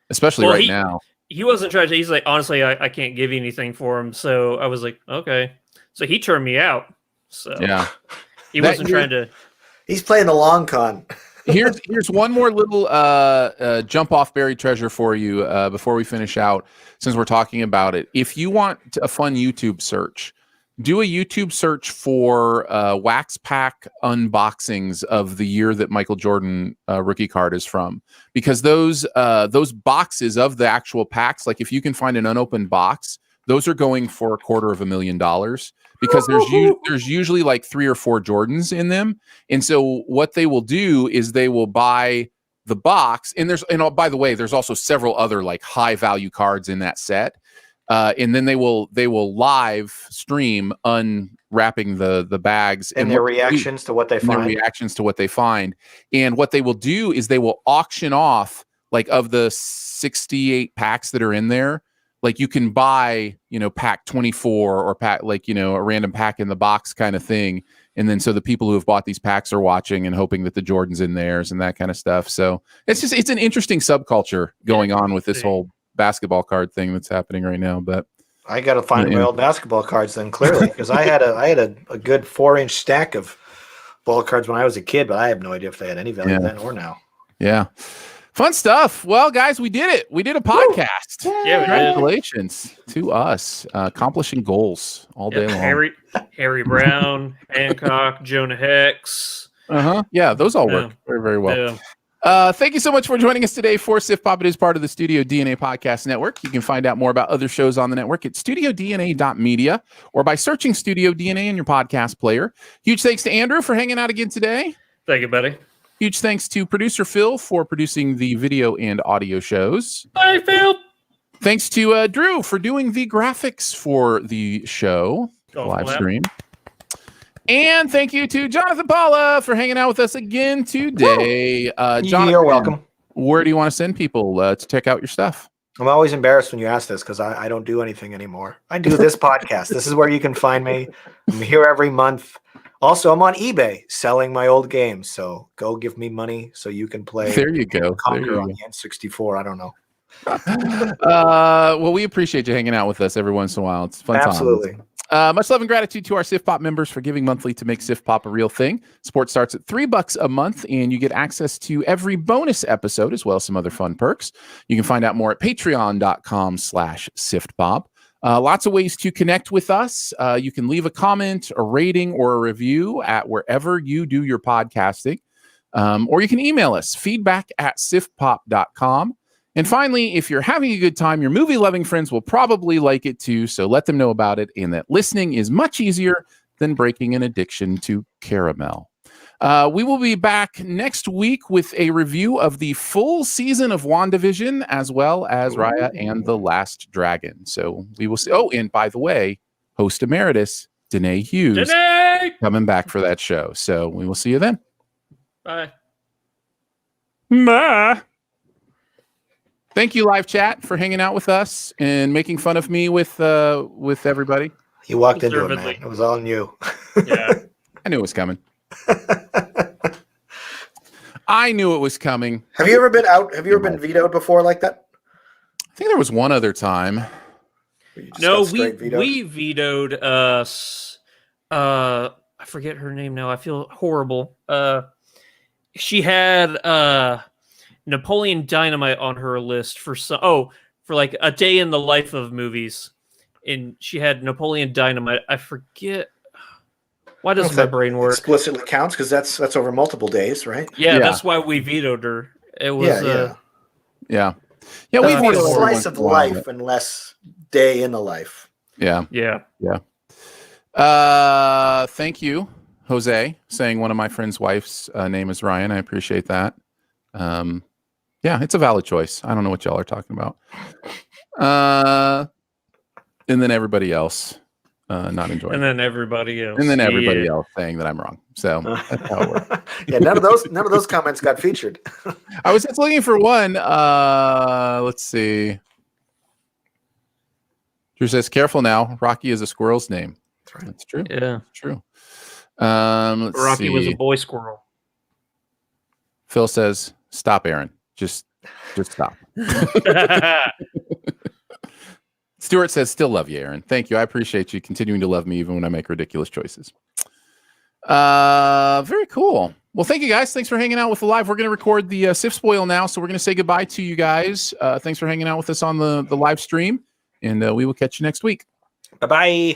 especially now. He wasn't trying to. He's like, honestly, I can't give you anything for him. So I was like, okay. So he turned me out. So yeah, he wasn't trying to. He's playing the long con. Here's one more little jump off buried treasure for you before we finish out, since we're talking about it. If you want a fun YouTube search, do a YouTube search for wax pack unboxings of the year that Michael Jordan rookie card is from, because those boxes of the actual packs, like if you can find an unopened box, those are going for $250,000, because there's usually like 3 or 4 Jordans in them. And so what they will do is they will buy the box, and by the way, there's also several other like high value cards in that set. And then they will live stream unwrapping the bags and their reactions to what they find. Their reactions to what they find. And what they will do is they will auction off, like, of the 68 packs that are in there. Like, you can buy, pack 24 or pack, like, a random pack in the box kind of thing. And then so the people who have bought these packs are watching and hoping that the Jordan's in theirs and that kind of stuff. So it's an interesting subculture going on with this whole basketball card thing that's happening right now. But I got to find my old basketball cards then, clearly, because I had a good 4-inch stack of ball cards when I was a kid, but I have no idea if they had any value then or now. Yeah. Fun stuff. Well, guys, we did it. We did a podcast. Yeah, congratulations to us, accomplishing goals all day long. Harry Brown, Hancock, Jonah Hex. Yeah, those all work very, very well. Yeah. Thank you so much for joining us today for Sif Pop. It is part of the Studio DNA Podcast Network. You can find out more about other shows on the network at studiodna.media or by searching Studio DNA in your podcast player. Huge thanks to Andrew for hanging out again today. Thank you, buddy. Huge thanks to producer Phil for producing the video and audio shows. Bye, Phil. Thanks to Drew for doing the graphics for the show live stream. And thank you to Jonathan Paula for hanging out with us again today. Jonathan, you're welcome. Where do you want to send people to check out your stuff? I'm always embarrassed when you ask this because I don't do anything anymore. I do this podcast. This is where you can find me. I'm here every month. Also, I'm on eBay selling my old games. So go give me money so you can play. There you go. Conquer on the N64. I don't know. Well, we appreciate you hanging out with us every once in a while. It's fun. Absolutely. Much love and gratitude to our Sif Pop members for giving monthly to make Sif Pop a real thing. Support starts at $3 a month, and you get access to every bonus episode as well as some other fun perks. You can find out more at patreon.com/SiftPop. Lots of ways to connect with us. You can leave a comment, a rating, or a review at wherever you do your podcasting. Or you can email us, feedback@siftpop.com. And finally, if you're having a good time, your movie-loving friends will probably like it too, so let them know about it and that listening is much easier than breaking an addiction to caramel. We will be back next week with a review of the full season of WandaVision, as well as Raya and the Last Dragon. So we will see. Oh, and by the way, host emeritus, Danae Hughes, coming back for that show. So we will see you then. Bye. Bye. Thank you, live chat, for hanging out with us and making fun of me with everybody. You walked into it, man. It was all on you. Yeah. I knew it was coming. I knew it was coming. Have you ever been out? Have you ever been vetoed before like that? I think there was one other time. No, we vetoed us. I forget her name now. I feel horrible. She had Napoleon Dynamite on her list for like a day in the life of movies, and she had Napoleon Dynamite. I forget. Why doesn't my brain work? Explicitly counts because that's over multiple days, right? Yeah, that's why we vetoed her. It was yeah. We want a slice of life and less day in the life. Yeah. Thank you, Jose, saying one of my friend's wife's name is Ryan. I appreciate that. Yeah, it's a valid choice. I don't know what y'all are talking about. And then everybody else not enjoying. And then everybody else. And then everybody else saying that I'm wrong. So that's how it works. Yeah, none of those comments got featured. I was just looking for one. Let's see. Drew says, "Careful now. Rocky is a squirrel's name." That's right. That's true. Yeah, that's true. Rocky was a boy squirrel. Phil says, "Stop, Aaron. Just stop." Stuart says, "Still love you, Aaron. Thank you. I appreciate you continuing to love me even when I make ridiculous choices." Very cool. Well, thank you guys. Thanks for hanging out with the live. We're going to record the Sif spoil now, so we're going to say goodbye to you guys. Thanks for hanging out with us on the live stream, and we will catch you next week. Bye-bye.